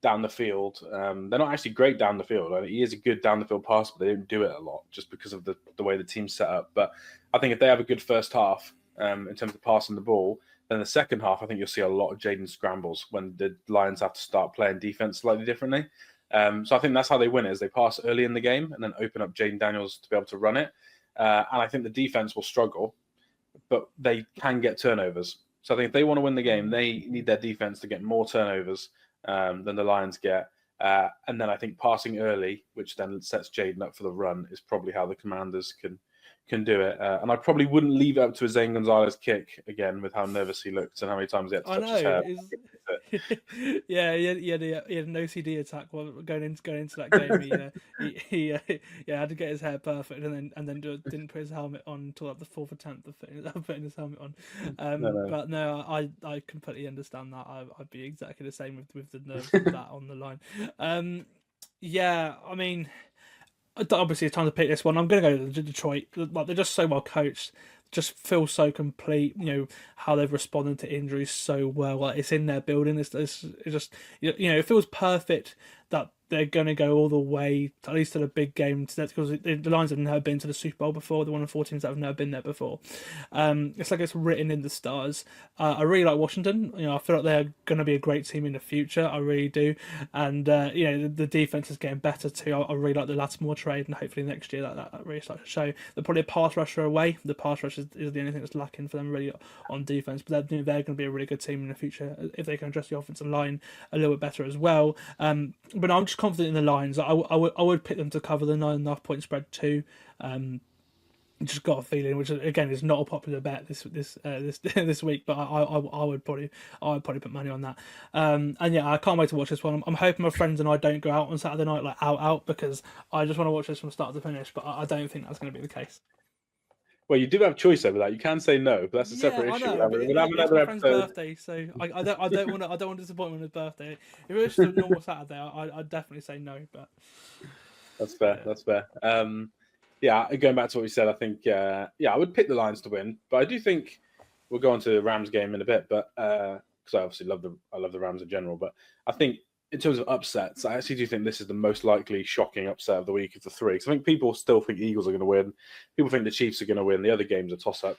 down the field. They're not actually great down the field. I mean, he is a good down the field passer, but they don't do it a lot just because of the way the team's set up. But I think if they have a good first half in terms of passing the ball, then the second half, I think you'll see a lot of Jaden scrambles when the Lions have to start playing defense slightly differently. So I think that's how they win, is they pass early in the game and then open up Jaden Daniels to be able to run it. And I think the defense will struggle, but they can get turnovers. So I think if they want to win the game, they need their defense to get more turnovers than the Lions get. And then I think passing early, which then sets Jaden up for the run, is probably how the Commanders can do it. And I probably wouldn't leave it up to a Zane Gonzalez kick again with how nervous he looked and how many times he had to touch his hair. Yeah, he had an OCD attack while going into that game. He had to get his hair perfect and then didn't put his helmet on until like the 4th attempt of putting his helmet on. But no, I completely understand that. I'd be exactly the same with the nerves of that on the line. Yeah, I mean, obviously it's time to pick this one. I'm going to go to Detroit. Like, they're just so well coached, just feel so complete. How they've responded to injuries so well. Like, it's in their building. It's just it feels perfect that they're going to go all the way, at least to the big game, because the Lions have never been to the Super Bowl before. They're one of 4 teams that have never been there before. It's like it's written in the stars. I really like Washington. I feel like they're going to be a great team in the future. I really do. And the defense is getting better too. I really like the Lattimore trade, and hopefully next year that really starts to show. They're probably a pass rusher away. The pass rush is the only thing that's lacking for them really on defense. But they're going to be a really good team in the future if they can address the offensive line a little bit better as well. But I'm just confident in the Lions. I would pick them to cover the 9.5 point spread too. Just got a feeling, which again is not a popular bet this week, but I would probably put money on that. And yeah, I can't wait to watch this one. I'm hoping my friends and I don't go out on Saturday night like out because I just want to watch this from start to finish. But I don't think that's going to be the case. Well, you do have choice over that. You can say no, but that's a separate issue. We'll have another episode. Friend's birthday, so I don't want to disappoint him on his birthday. If it was just a normal Saturday, I'd definitely say no. But that's fair. That's fair. Yeah, going back to what we said, I think, I would pick the Lions to win, but I do think we'll go on to the Rams game in a bit, but because I obviously love the Rams in general, but I think in terms of upsets, I actually do think this is the most likely shocking upset of the week of the three. Because I think people still think the Eagles are going to win. People think the Chiefs are going to win. The other game's a toss-up.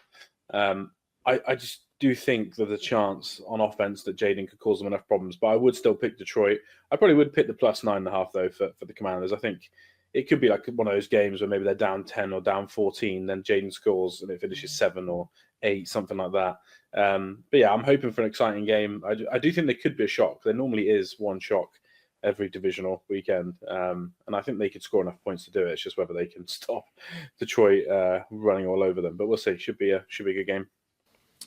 I just do think there's a chance on offense that Jaden could cause them enough problems, but I would still pick Detroit. I probably would pick the plus 9.5 though for the Commanders. I think it could be like one of those games where maybe they're down 10 or down 14, then Jaden scores and it finishes 7 or 8, something like that. But yeah, I'm hoping for an exciting game. I do think there could be a shock. There normally is one shock every divisional weekend, and I think they could score enough points to do it. It's just whether they can stop Detroit running all over them. But we'll see. Should be a good game.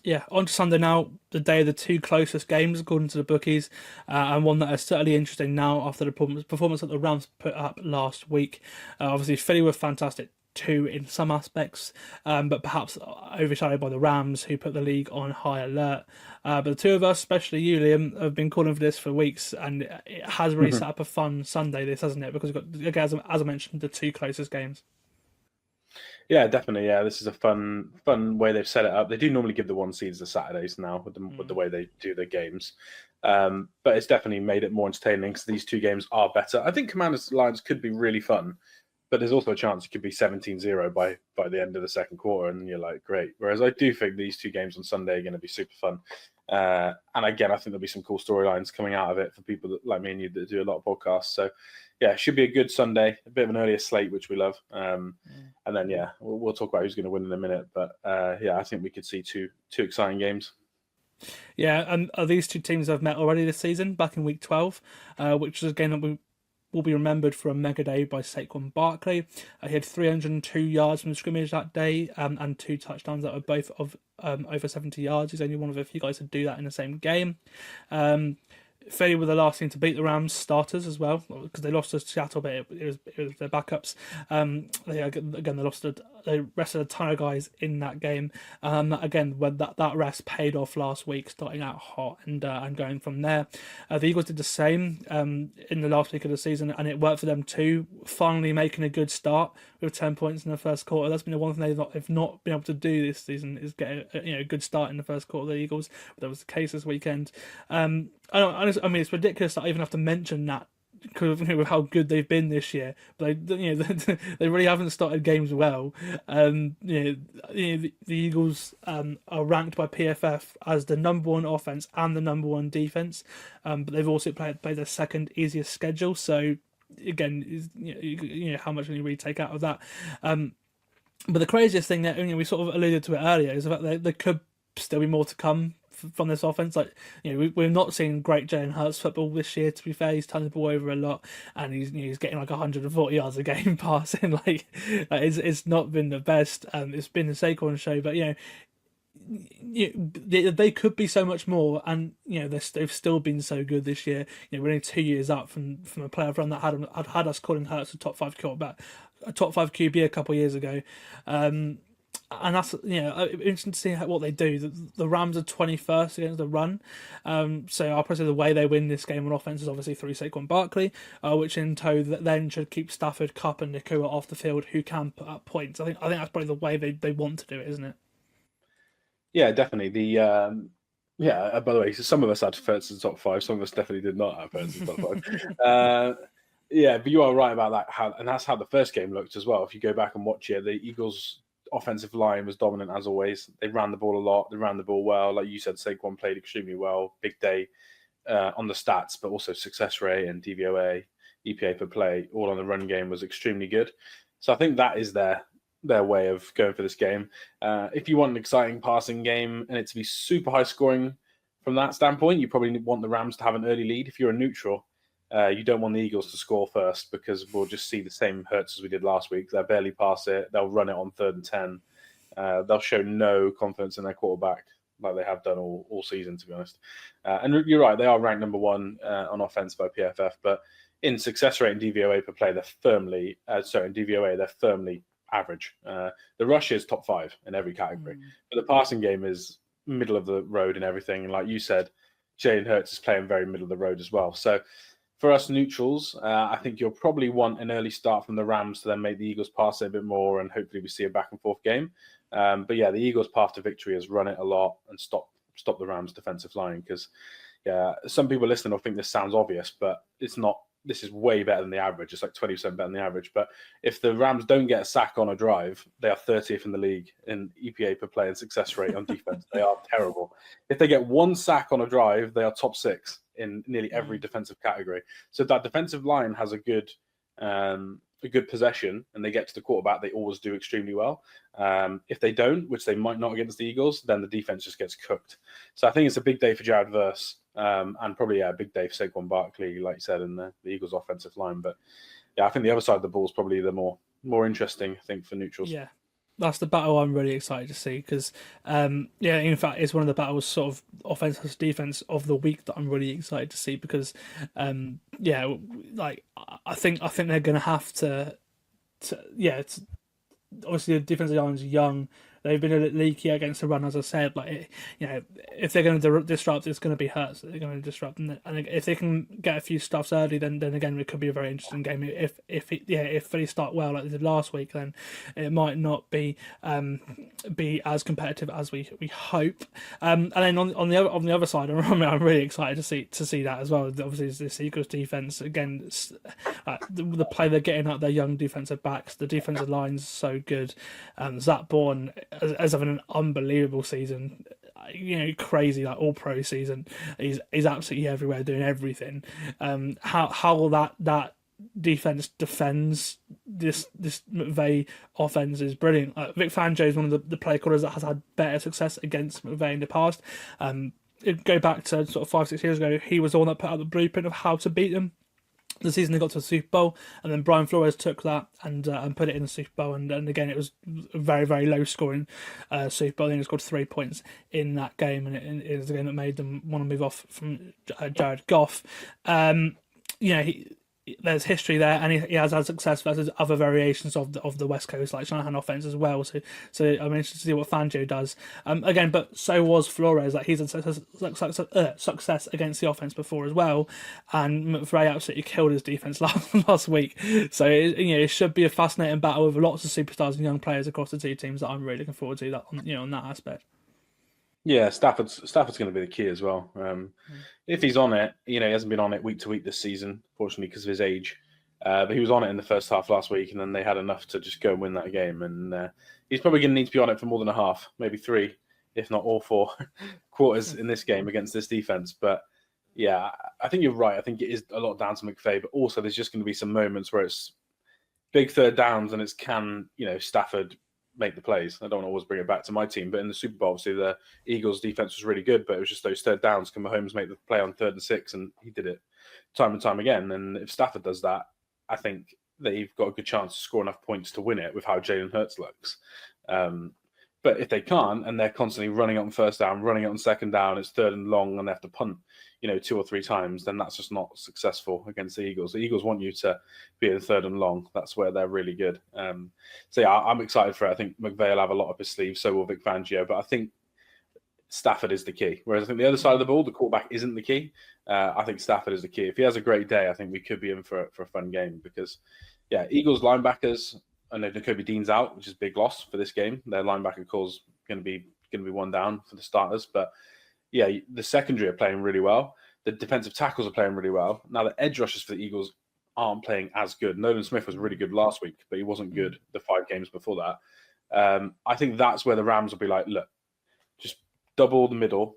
Yeah, on to Sunday now, the day of the two closest games, according to the bookies, and one that is certainly interesting now after the performance that the Rams put up last week. Obviously, Philly were fantastic too in some aspects, but perhaps overshadowed by the Rams, who put the league on high alert. But the two of us, especially you, Liam, have been calling for this for weeks, and it has really set up a fun Sunday, this, hasn't it? Because we've got, again, as I mentioned, the two closest games. Yeah, definitely. Yeah, this is a fun way they've set it up. They do normally give the one seeds the Saturdays now with the way they do their games, but it's definitely made it more entertaining because these two games are better. I think Commanders Lions could be really fun, but there's also a chance it could be 17-0 by the end of the second quarter, and you're like, great. Whereas I do think these two games on Sunday are going to be super fun. And again, I think there'll be some cool storylines coming out of it for people that, like me and you, that do a lot of podcasts. So yeah, it should be a good Sunday, a bit of an earlier slate, which we love. And then, yeah, we'll talk about who's going to win in a minute. But yeah, I think we could see two exciting games. Yeah, and these two teams have met already this season, back in week 12, which is again that will be remembered for a mega day by Saquon Barkley. He had 302 yards from the scrimmage that day, and 2 touchdowns that were both of over 70 yards. He's only one of a few guys to do that in the same game. Philly were the last team to beat the Rams starters as well, because they lost to Seattle, but it was their backups. They rested a ton of guys in that game. Again, when that rest paid off last week, starting out hot and going from there. The Eagles did the same in the last week of the season, and it worked for them too. Finally making a good start with 10 points in the first quarter. That's been the one thing they've not been able to do this season, is get a good start in the first quarter of the Eagles. But that was the case this weekend. I mean, it's ridiculous that I even have to mention that, because with how good they've been this year, but they really haven't started games well. The Eagles are ranked by PFF as the number one offense and the number one defense, but they've also played their second easiest schedule. So again, how much can you really take out of that? But the craziest thing that we sort of alluded to it earlier is the fact that there could still be more to come from this offense. Like, we're not seeing great Jalen Hurts football this year, to be fair. He's turning the ball over a lot, and he's getting like 140 yards a game passing. Like it's not been the best. It's been the Saquon show, but they could be so much more, and they've still been so good this year. We're only 2 years up from a playoff run that had us calling Hurts a top 5 quarterback, a top 5 QB a couple of years ago. And that's interesting to see what they do. The Rams are 21st against the run, so I'll probably say the way they win this game on offense is obviously through Saquon Barkley, which in tow then should keep Stafford, Kupp, and Nakua off the field, who can put up points. I think that's probably the way they want to do it, isn't it? Yeah, definitely. By the way, so some of us had Hurts in the top 5. Some of us definitely did not have Hurts in the top 5. Yeah, but you are right about that. And that's how the first game looked as well. If you go back and watch it, the Eagles' offensive line was dominant as always. They ran the ball a lot. They ran the ball well. Like you said, Saquon played extremely well. Big day on the stats, but also success rate and DVOA, EPA per play, all on the run game was extremely good. So I think that is their way of going for this game. If you want an exciting passing game and it to be super high scoring from that standpoint, you probably want the Rams to have an early lead. If you're a neutral, you don't want the Eagles to score first, because we'll just see the same Hurts as we did last week. They'll barely pass it. They'll run it on 3rd and 10. They'll show no confidence in their quarterback like they have done all season, to be honest. And you're right, they are ranked number 1 on offense by PFF, but in success rate and DVOA per play, they're firmly average. The rush is top 5 in every category, but the passing game is middle of the road and everything. And like you said, Jalen Hurts is playing very middle of the road as well. So For us neutrals, I think you'll probably want an early start from the Rams to then make the Eagles pass it a bit more, and hopefully we see a back and forth game. But yeah, the Eagles' path to victory is run it a lot and stop the Rams' defensive line, because some people listening will think this sounds obvious, but it's not. This is way better than the average. It's like 20% better than the average. But if the Rams don't get a sack on a drive, they are 30th in the league in EPA per play and success rate on defense. They are terrible. If they get one sack on a drive, they are top 6 in nearly every defensive category. So if that defensive line has a good possession and they get to the quarterback, they always do extremely well. If they don't, which they might not against the Eagles, then the defense just gets cooked. So I think it's a big day for Jared Verse. And probably a big day for Saquon Barkley, like you said, in the Eagles' offensive line. But I think the other side of the ball is probably the more interesting thing for neutrals. Yeah, that's the battle I'm really excited to see, because in fact, it's one of the battles, sort of offense versus defense, of the week that I'm really excited to see, because I think they're going to have to obviously the defensive line is young. They've been a bit leaky against the run, as I said. If they're going to disrupt, it's going to be Hurts. They're going to disrupt, and if they can get a few stuffs early, then again it could be a very interesting game. If they start well like they did last week, then it might not be as competitive as we hope. And then on the other side, I'm really excited to see that as well. Obviously, this Eagles defense again, the play they're getting out their young defensive backs. The defensive line's so good. Zach Bourne as having an unbelievable season, crazy, like all pro season. He's absolutely everywhere, doing everything. How that defense defends this McVay offense is brilliant. Vic Fangio is one of the play callers that has had better success against McVay in the past. Go back to sort of 5-6 years ago, he was the one that put out the blueprint of how to beat them. The season they got to the Super Bowl, and then Brian Flores took that and put it in the Super Bowl, and again it was a very, very low scoring Super Bowl. They only scored 3 points in that game, and it was the game that made them want to move off from Jared Goff. There's history there, and he has had success versus other variations of the West Coast, like Shanahan offense as well. So I'm interested to see what Fangio does. Again, but so was Flores. Like, he's had success against the offense before as well, and McVay absolutely killed his defense last week. So it should be a fascinating battle with lots of superstars and young players across the two teams that I'm really looking forward to. That on that aspect. Yeah, Stafford's going to be the key as well. If he's on it, he hasn't been on it week to week this season, fortunately, because of his age. But he was on it in the first half last week, and then they had enough to just go and win that game. And he's probably going to need to be on it for more than a half, maybe 3, if not all 4 quarters in this game against this defense. But yeah, I think you're right. I think it is a lot down to McVay, but also there's just going to be some moments where it's big third downs, and can Stafford make the plays. I don't want to always bring it back to my team, but in the Super Bowl, obviously the Eagles' defense was really good, but it was just those third downs. Can Mahomes make the play on 3rd and 6? And he did it time and time again. And if Stafford does that, I think they've got a good chance to score enough points to win it with how Jalen Hurts looks. But if they can't, and they're constantly running it on 1st down, running it on 2nd down, it's 3rd and long, and they have to punt, 2 or 3 times, then that's just not successful against the Eagles. The Eagles want you to be in 3rd and long. That's where they're really good. So yeah, I'm excited for it. I think McVay will have a lot up his sleeve, so will Vic Fangio, but I think Stafford is the key. Whereas I think the other side of the ball, the quarterback isn't the key. I think Stafford is the key. If he has a great day, I think we could be in for a fun game, because Eagles linebackers, I know Nakobe Dean's out, which is a big loss for this game. Their linebacker call's going to be one down for the starters. But the secondary are playing really well. The defensive tackles are playing really well. Now the edge rushers for the Eagles aren't playing as good. Nolan Smith was really good last week, but he wasn't good the 5 games before that. I think that's where the Rams will be like, look, just double the middle,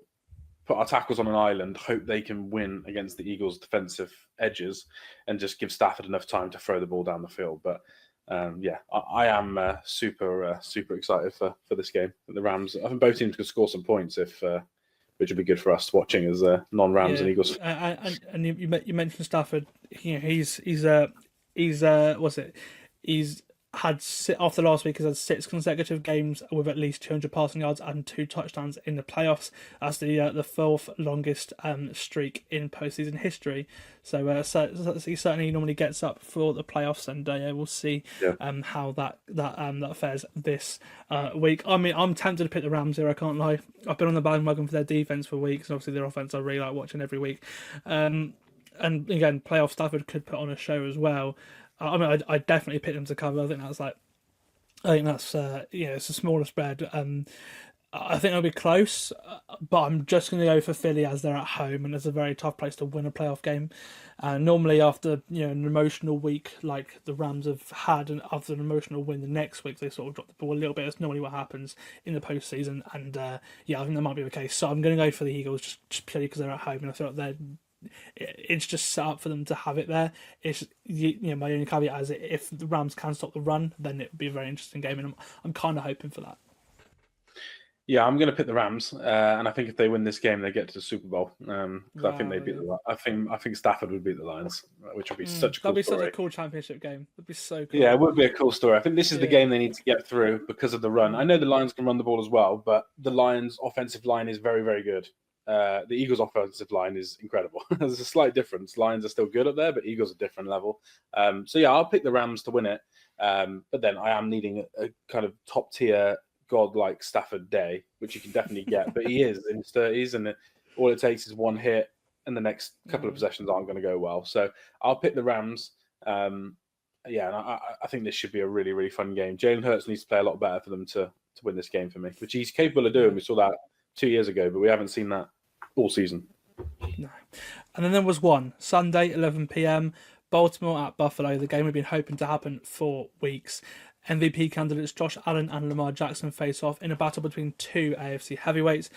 put our tackles on an island, hope they can win against the Eagles' defensive edges, and just give Stafford enough time to throw the ball down the field. But I am super excited for this game. The Rams, I think both teams could score some points, which would be good for us watching as non-Rams and Eagles. And you mentioned Stafford. He's had after last week, he's had 6 consecutive games with at least 200 passing yards and 2 touchdowns in the playoffs. That's the 4th longest streak in postseason history. So he certainly normally gets up for the playoffs, and we'll see how that fares this week. I mean, I'm tempted to pick the Rams here. I can't lie. I've been on the bandwagon for their defense for weeks, and obviously their offense I really like watching every week. and again, playoff Stafford could put on a show as well. I mean, I definitely picked them to cover. I think that's it's a smaller spread. I think it'll be close, but I'm just going to go for Philly as they're at home, and it's a very tough place to win a playoff game. Normally, after an emotional week like the Rams have had, and after an emotional win the next week, they sort of drop the ball a little bit. That's normally what happens in the postseason, and I think that might be the case. So I'm going to go for the Eagles just purely because they're at home, and I feel like it's just set up for them to have it there. It's my only caveat is if the Rams can stop the run, then it would be a very interesting game, and I'm kind of hoping for that. Yeah, I'm going to pick the Rams, and I think if they win this game, they get to the Super Bowl. I think they beat the. I think Stafford would beat the Lions, which would be such a cool story. Such a cool championship game. That'd be so cool. Yeah, it would be a cool story. I think this is the game they need to get through because of the run. I know the Lions can run the ball as well, but the Lions' offensive line is very, very good. The Eagles' offensive line is incredible. There's a slight difference. Lions are still good up there, but Eagles are a different level. I'll pick the Rams to win it. But then I am needing a kind of top tier godlike Stafford day, which you can definitely get. But he is in his 30s, and all it takes is one hit, and the next couple of possessions aren't going to go well. So I'll pick the Rams. And I think this should be a really, really fun game. Jalen Hurts needs to play a lot better for them to win this game for me, which he's capable of doing. We saw that 2 years ago, but we haven't seen that all season. No. And then there was one Sunday, 11 p.m. Baltimore at Buffalo. The game we've been hoping to happen for weeks. MVP candidates Josh Allen and Lamar Jackson face off in a battle between two AFC heavyweights.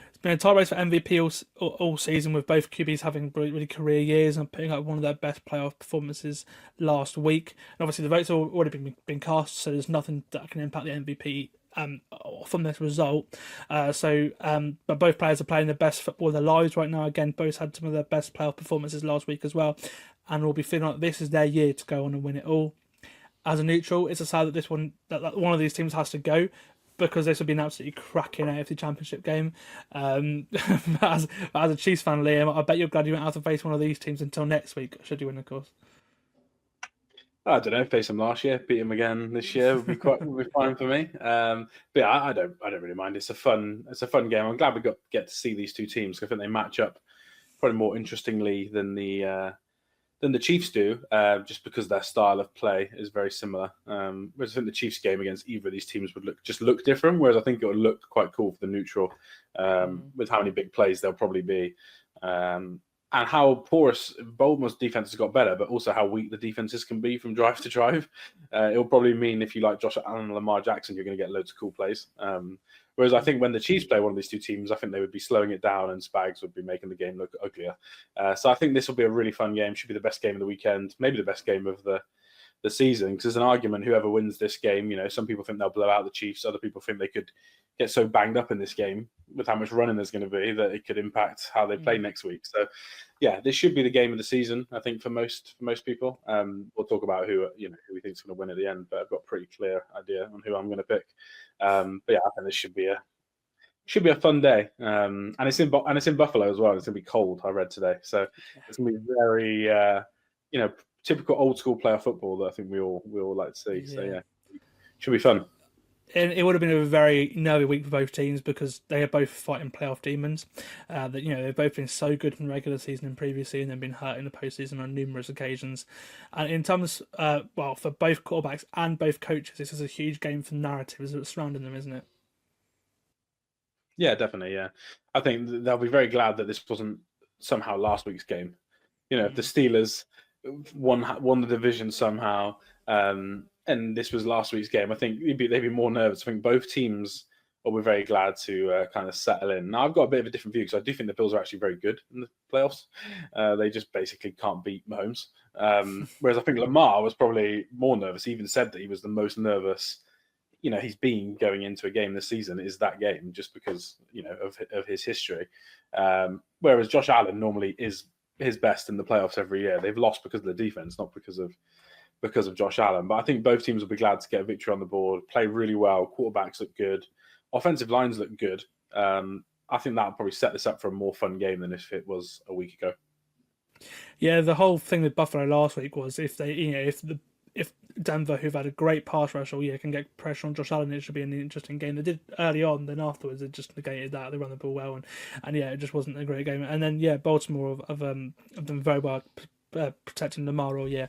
It's been a tight race for MVP all season, with both QBs having really career years and putting up one of their best playoff performances last week. And obviously the votes have already been cast, so there's nothing that can impact the MVP from this result. But both players are playing the best football of their lives right now. Again, both had some of their best playoff performances last week as well, and will be feeling like this is their year to go on and win it all. As a neutral, it's a sad that one of these teams has to go, because this would be an absolutely cracking AFC Championship game. As a Chiefs fan, Liam, I bet you're glad you won't have to face one of these teams until next week, should you win, of course. I don't know. Face them last year, beat them again this year would be fine for me. I don't really mind. It's a fun game. I'm glad we get to see these two teams. I think they match up probably more interestingly than the Chiefs do, just because their style of play is very similar. Whereas I think the Chiefs game against either of these teams would look different. Whereas I think it would look quite cool for the neutral, with how many big plays there'll probably be. And how porous Baltimore's defense has got better, but also how weak the defenses can be from drive to drive. It'll probably mean if you like Josh Allen and Lamar Jackson, you're going to get loads of cool plays. Whereas I think when the Chiefs play one of these two teams, I think they would be slowing it down and Spags would be making the game look uglier. So I think this will be a really fun game. Should be the best game of the weekend, maybe the best game of the season, because there's an argument whoever wins this game, some people think they'll blow out the Chiefs, other people think they could get so banged up in this game with how much running there's going to be that it could impact how they play next week. So yeah, this should be the game of the season, I think, for most people. We'll talk about who we think is going to win at the end, but I've got a pretty clear idea on who I'm going to pick. But yeah, I think this should be a fun day. And it's in Buffalo as well. It's going to be cold, I read today. So it's going to be very typical old school player football that I think we all like to see. Yeah. So yeah, should be fun. And it would have been a very nervy week for both teams, because they are both fighting playoff demons. They've both been so good in the regular season and previously, and they've been hurt in the postseason on numerous occasions. And in terms, for both quarterbacks and both coaches, this is a huge game for narratives surrounding them, isn't it? Yeah, definitely. Yeah, I think they'll be very glad that this wasn't somehow last week's game. If the Steelers won the division somehow, and this was last week's game, I think they'd be more nervous. I think both teams will be very glad to kind of settle in. Now, I've got a bit of a different view, because I do think the Bills are actually very good in the playoffs. They just basically can't beat Mahomes. Whereas I think Lamar was probably more nervous. He even said that he was the most nervous he's been going into a game this season, is that game, just because of his history. Whereas Josh Allen normally is his best in the playoffs every year. They've lost because of the defense, not because of Josh Allen. But I think both teams will be glad to get a victory on the board, play really well, quarterbacks look good, offensive lines look good. I think that'll probably set this up for a more fun game than if it was a week ago. Yeah, the whole thing with Buffalo last week was if if Denver, who've had a great pass rush all year, can get pressure on Josh Allen, it should be an interesting game. They did early on, then afterwards it just negated that. They run the ball well, and yeah, it just wasn't a great game. And then Baltimore have done very well protecting Lamar all year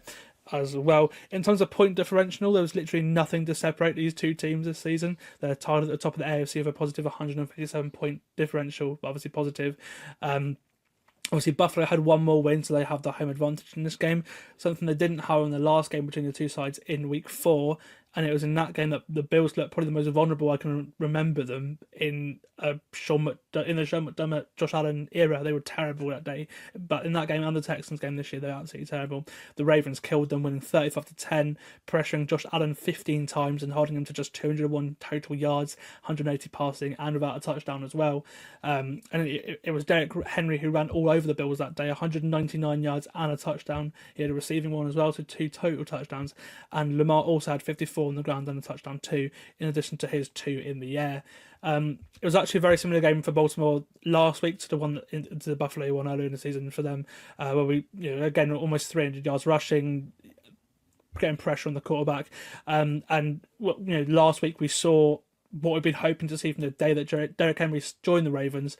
as well. In terms of point differential, there was literally nothing to separate these two teams this season. They're tied at the top of the AFC with a positive 157 point differential, obviously positive. Obviously, Buffalo had one more win, so they have the home advantage in this game. Something they didn't have in the last game between the two sides in Week 4, and it was in that game that the Bills looked probably the most vulnerable I can remember them in the Sean McDermott, Josh Allen era. They were terrible that day, but in that game and the Texans game this year, they were absolutely terrible. The Ravens killed them, winning 35-10, pressuring Josh Allen 15 times and holding him to just 201 total yards, 180 passing, and without a touchdown as well. And it was Derrick Henry who ran all over the Bills that day, 199 yards and a touchdown. He had a receiving one as well, so 2 total touchdowns. And Lamar also had 54 on the ground and a touchdown too, in addition to his 2 in the air. It was actually a very similar game for Baltimore last week to the one to the Buffalo one earlier in the season for them, where we again almost 300 yards rushing, getting pressure on the quarterback. And last week we saw what we've been hoping to see from the day that Derrick Henry joined the Ravens,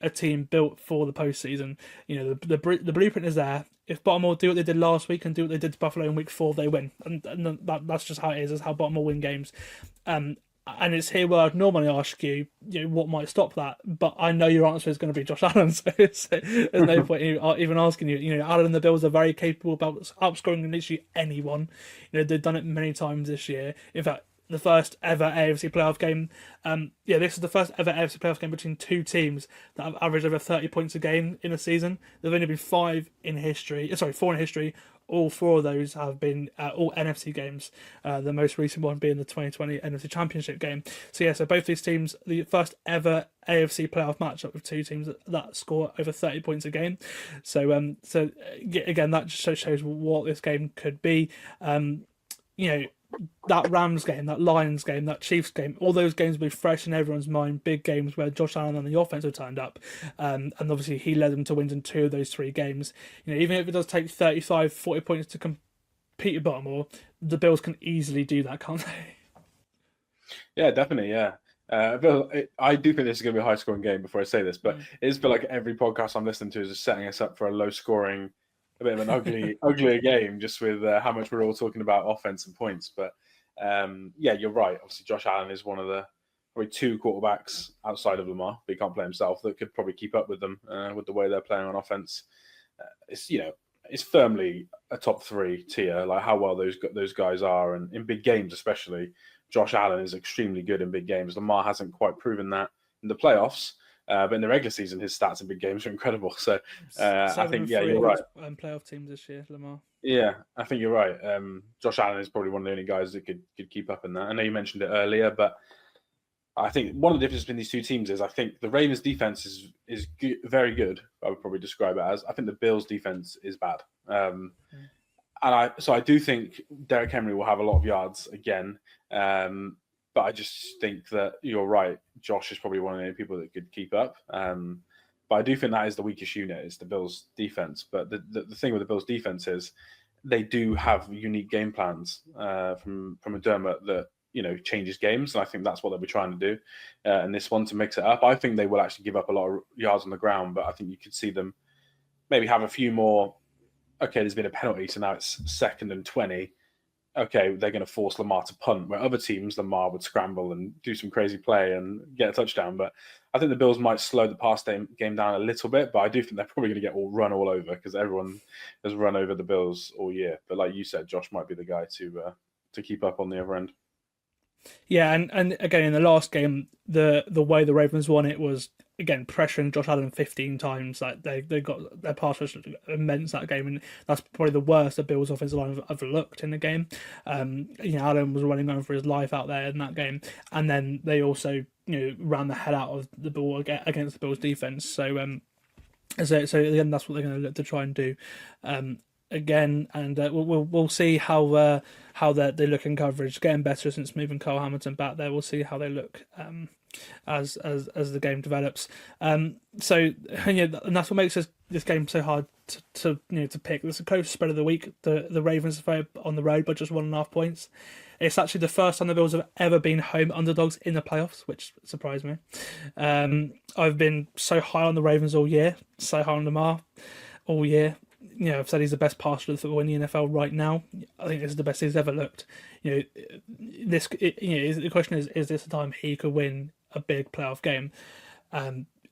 a team built for the postseason. The blueprint is there. If Baltimore do what they did last week and do what they did to Buffalo in Week 4, they win, and that's just how it is. That's how Baltimore win games. And it's here where I'd normally ask you, what might stop that, but I know your answer is going to be Josh Allen, so there's no point in even asking you. Allen and the Bills are very capable about outscoring literally anyone. They've done it many times this year. In fact, the first ever AFC playoff game. This is the first ever AFC playoff game between two teams that have averaged over 30 points a game in a season. There've only been 4 in history. All 4 of those have been all NFC games. The most recent one being the 2020 NFC Championship game. So both these teams, the first ever AFC playoff matchup with 2 teams that score over 30 points a game. So again, that just shows what this game could be. That Rams game, that Lions game, that Chiefs game, all those games will be fresh in everyone's mind. Big games where Josh Allen and the offense have turned up. And obviously he led them to wins in 2 of those 3 games. Even if it does take 35, 40 points to compete with Baltimore, the Bills can easily do that, can't they? Yeah, definitely, yeah. I do think this is going to be a high-scoring game before I say this, but it is feel like every podcast I'm listening to is just setting us up for a low-scoring, a bit of an uglier game, just with how much we're all talking about offense and points. But you're right. Obviously, Josh Allen is one of the probably 2 quarterbacks outside of Lamar, but he can't play himself, that could probably keep up with them with the way they're playing on offense. It's firmly a top 3 tier, like how well those guys are, and in big games especially. Josh Allen is extremely good in big games. Lamar hasn't quite proven that in the playoffs. But in the regular season, his stats in big games are incredible. So I think, you're right. Playoff teams this year, Lamar. Yeah, I think you're right. Josh Allen is probably one of the only guys that could keep up in that. I know you mentioned it earlier, but I think one of the differences between these 2 teams is I think the Ravens' defense is very good. I would probably describe it as. I think the Bills' defense is bad. And I do think Derrick Henry will have a lot of yards again. But I just think that you're right. Josh is probably one of the only people that could keep up. But I do think that is the weakest unit, is the Bills' defense. But the thing with the Bills' defense is they do have unique game plans from McDermott that changes games, and I think that's what they'll be trying to do in this one to mix it up. I think they will actually give up a lot of yards on the ground, but I think you could see them maybe have a few more. Okay, there's been a penalty, so now it's 2nd and 20. Okay, they're going to force Lamar to punt, where other teams, Lamar would scramble and do some crazy play and get a touchdown. But I think the Bills might slow the pass game down a little bit, but I do think they're probably going to get run all over, because everyone has run over the Bills all year. But like you said, Josh might be the guy to keep up on the other end. Yeah, and again, in the last game, the way the Ravens won it was, again, pressuring Josh Allen 15 times. Like they got their pass rush immense that game, and that's probably the worst the Bills' offensive line have looked in the game. Allen was running on for his life out there in that game, and then they also ran the hell out of the ball against the Bills' defense. So again, that's what they're going to look to try and do. Again, and we'll see how they look in coverage. Getting better since moving Kyle Hamilton back there. We'll see how they look as the game develops. And that's what makes us this game's so hard to pick. There's a close spread of the week. The Ravens are on the road by just 1.5 points. It's actually the first time the Bills have ever been home underdogs in the playoffs, which surprised me. I've been so high on the Ravens all year, so high on Lamar all year. I've said he's the best passer of the football in the NFL right now. I think this is the best he's ever looked. The question is this a time he could win a big playoff game,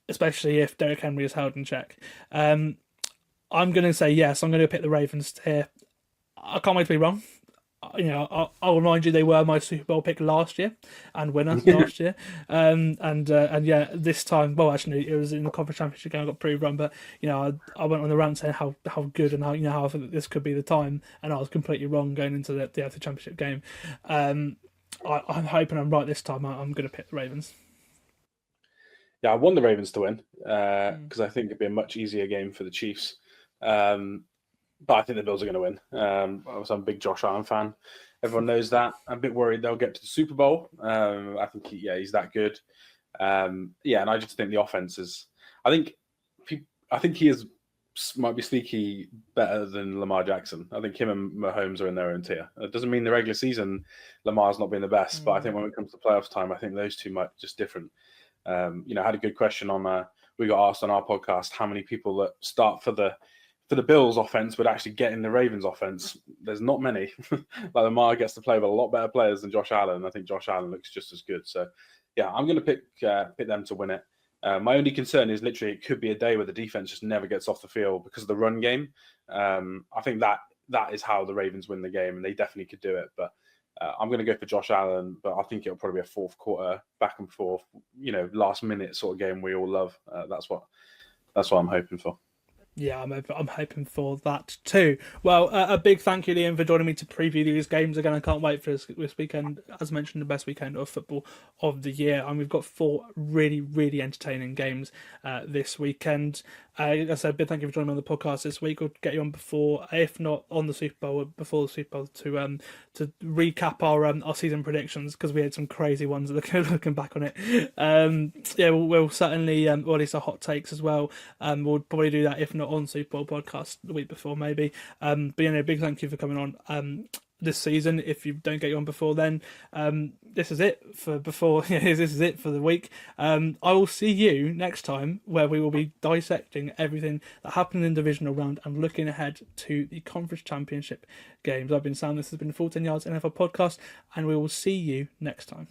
especially if Derrick Henry is held in check? I'm going to say yes. I'm going to pick the Ravens here. I can't wait to be wrong. I'll remind you they were my Super Bowl pick last year and winner last year. And this time, well, actually, it was in the conference championship game. I got pretty run, but I went on the rant saying how good and how I think that this could be the time, and I was completely wrong going into the AFC Championship game. I'm hoping I'm right this time. I'm going to pick the Ravens. Yeah, I want the Ravens to win because I think it'd be a much easier game for the Chiefs. But I think the Bills are going to win. I'm a big Josh Allen fan. Everyone knows that. I'm a bit worried they'll get to the Super Bowl. I think he's that good. And I just think the offense is. I think he might be sneaky better than Lamar Jackson. I think him and Mahomes are in their own tier. It doesn't mean the regular season Lamar's not been the best, but I think when it comes to playoffs time, I think those two might be just different. I had a good question on. We got asked on our podcast how many people that start for the Bills offense would actually get in the Ravens offense. There's not many. Like Lamar gets to play with a lot better players than Josh Allen. I think Josh Allen looks just as good. So, I'm going to pick them to win it. My only concern is literally it could be a day where the defense just never gets off the field because of the run game. I think that is how the Ravens win the game, and they definitely could do it. But I'm going to go for Josh Allen, but I think it'll probably be a fourth quarter back and forth, last minute sort of game we all love. That's what I'm hoping for. Yeah, I'm hoping for that too. Well, a big thank you, Liam, for joining me to preview these games again. I can't wait for this weekend. As mentioned, the best weekend of football of the year, and we've got 4 really, really entertaining games this weekend. Like I said, big thank you for joining me on the podcast this week. We'll get you on before, if not on the Super Bowl, before the Super Bowl to recap our season predictions, because we had some crazy ones looking back on it. We'll certainly, or at least our hot takes as well. We'll probably do that if not on Super Bowl podcast the week before maybe. But big thank you for coming on this season. If you don't get you on before then, this is it for this is it for the week. I will see you next time, where we will be dissecting everything that happened in the Divisional Round and looking ahead to the Conference Championship games. I've been Sam. This has been the Full 10 Yards NFL podcast, and we will see you next time.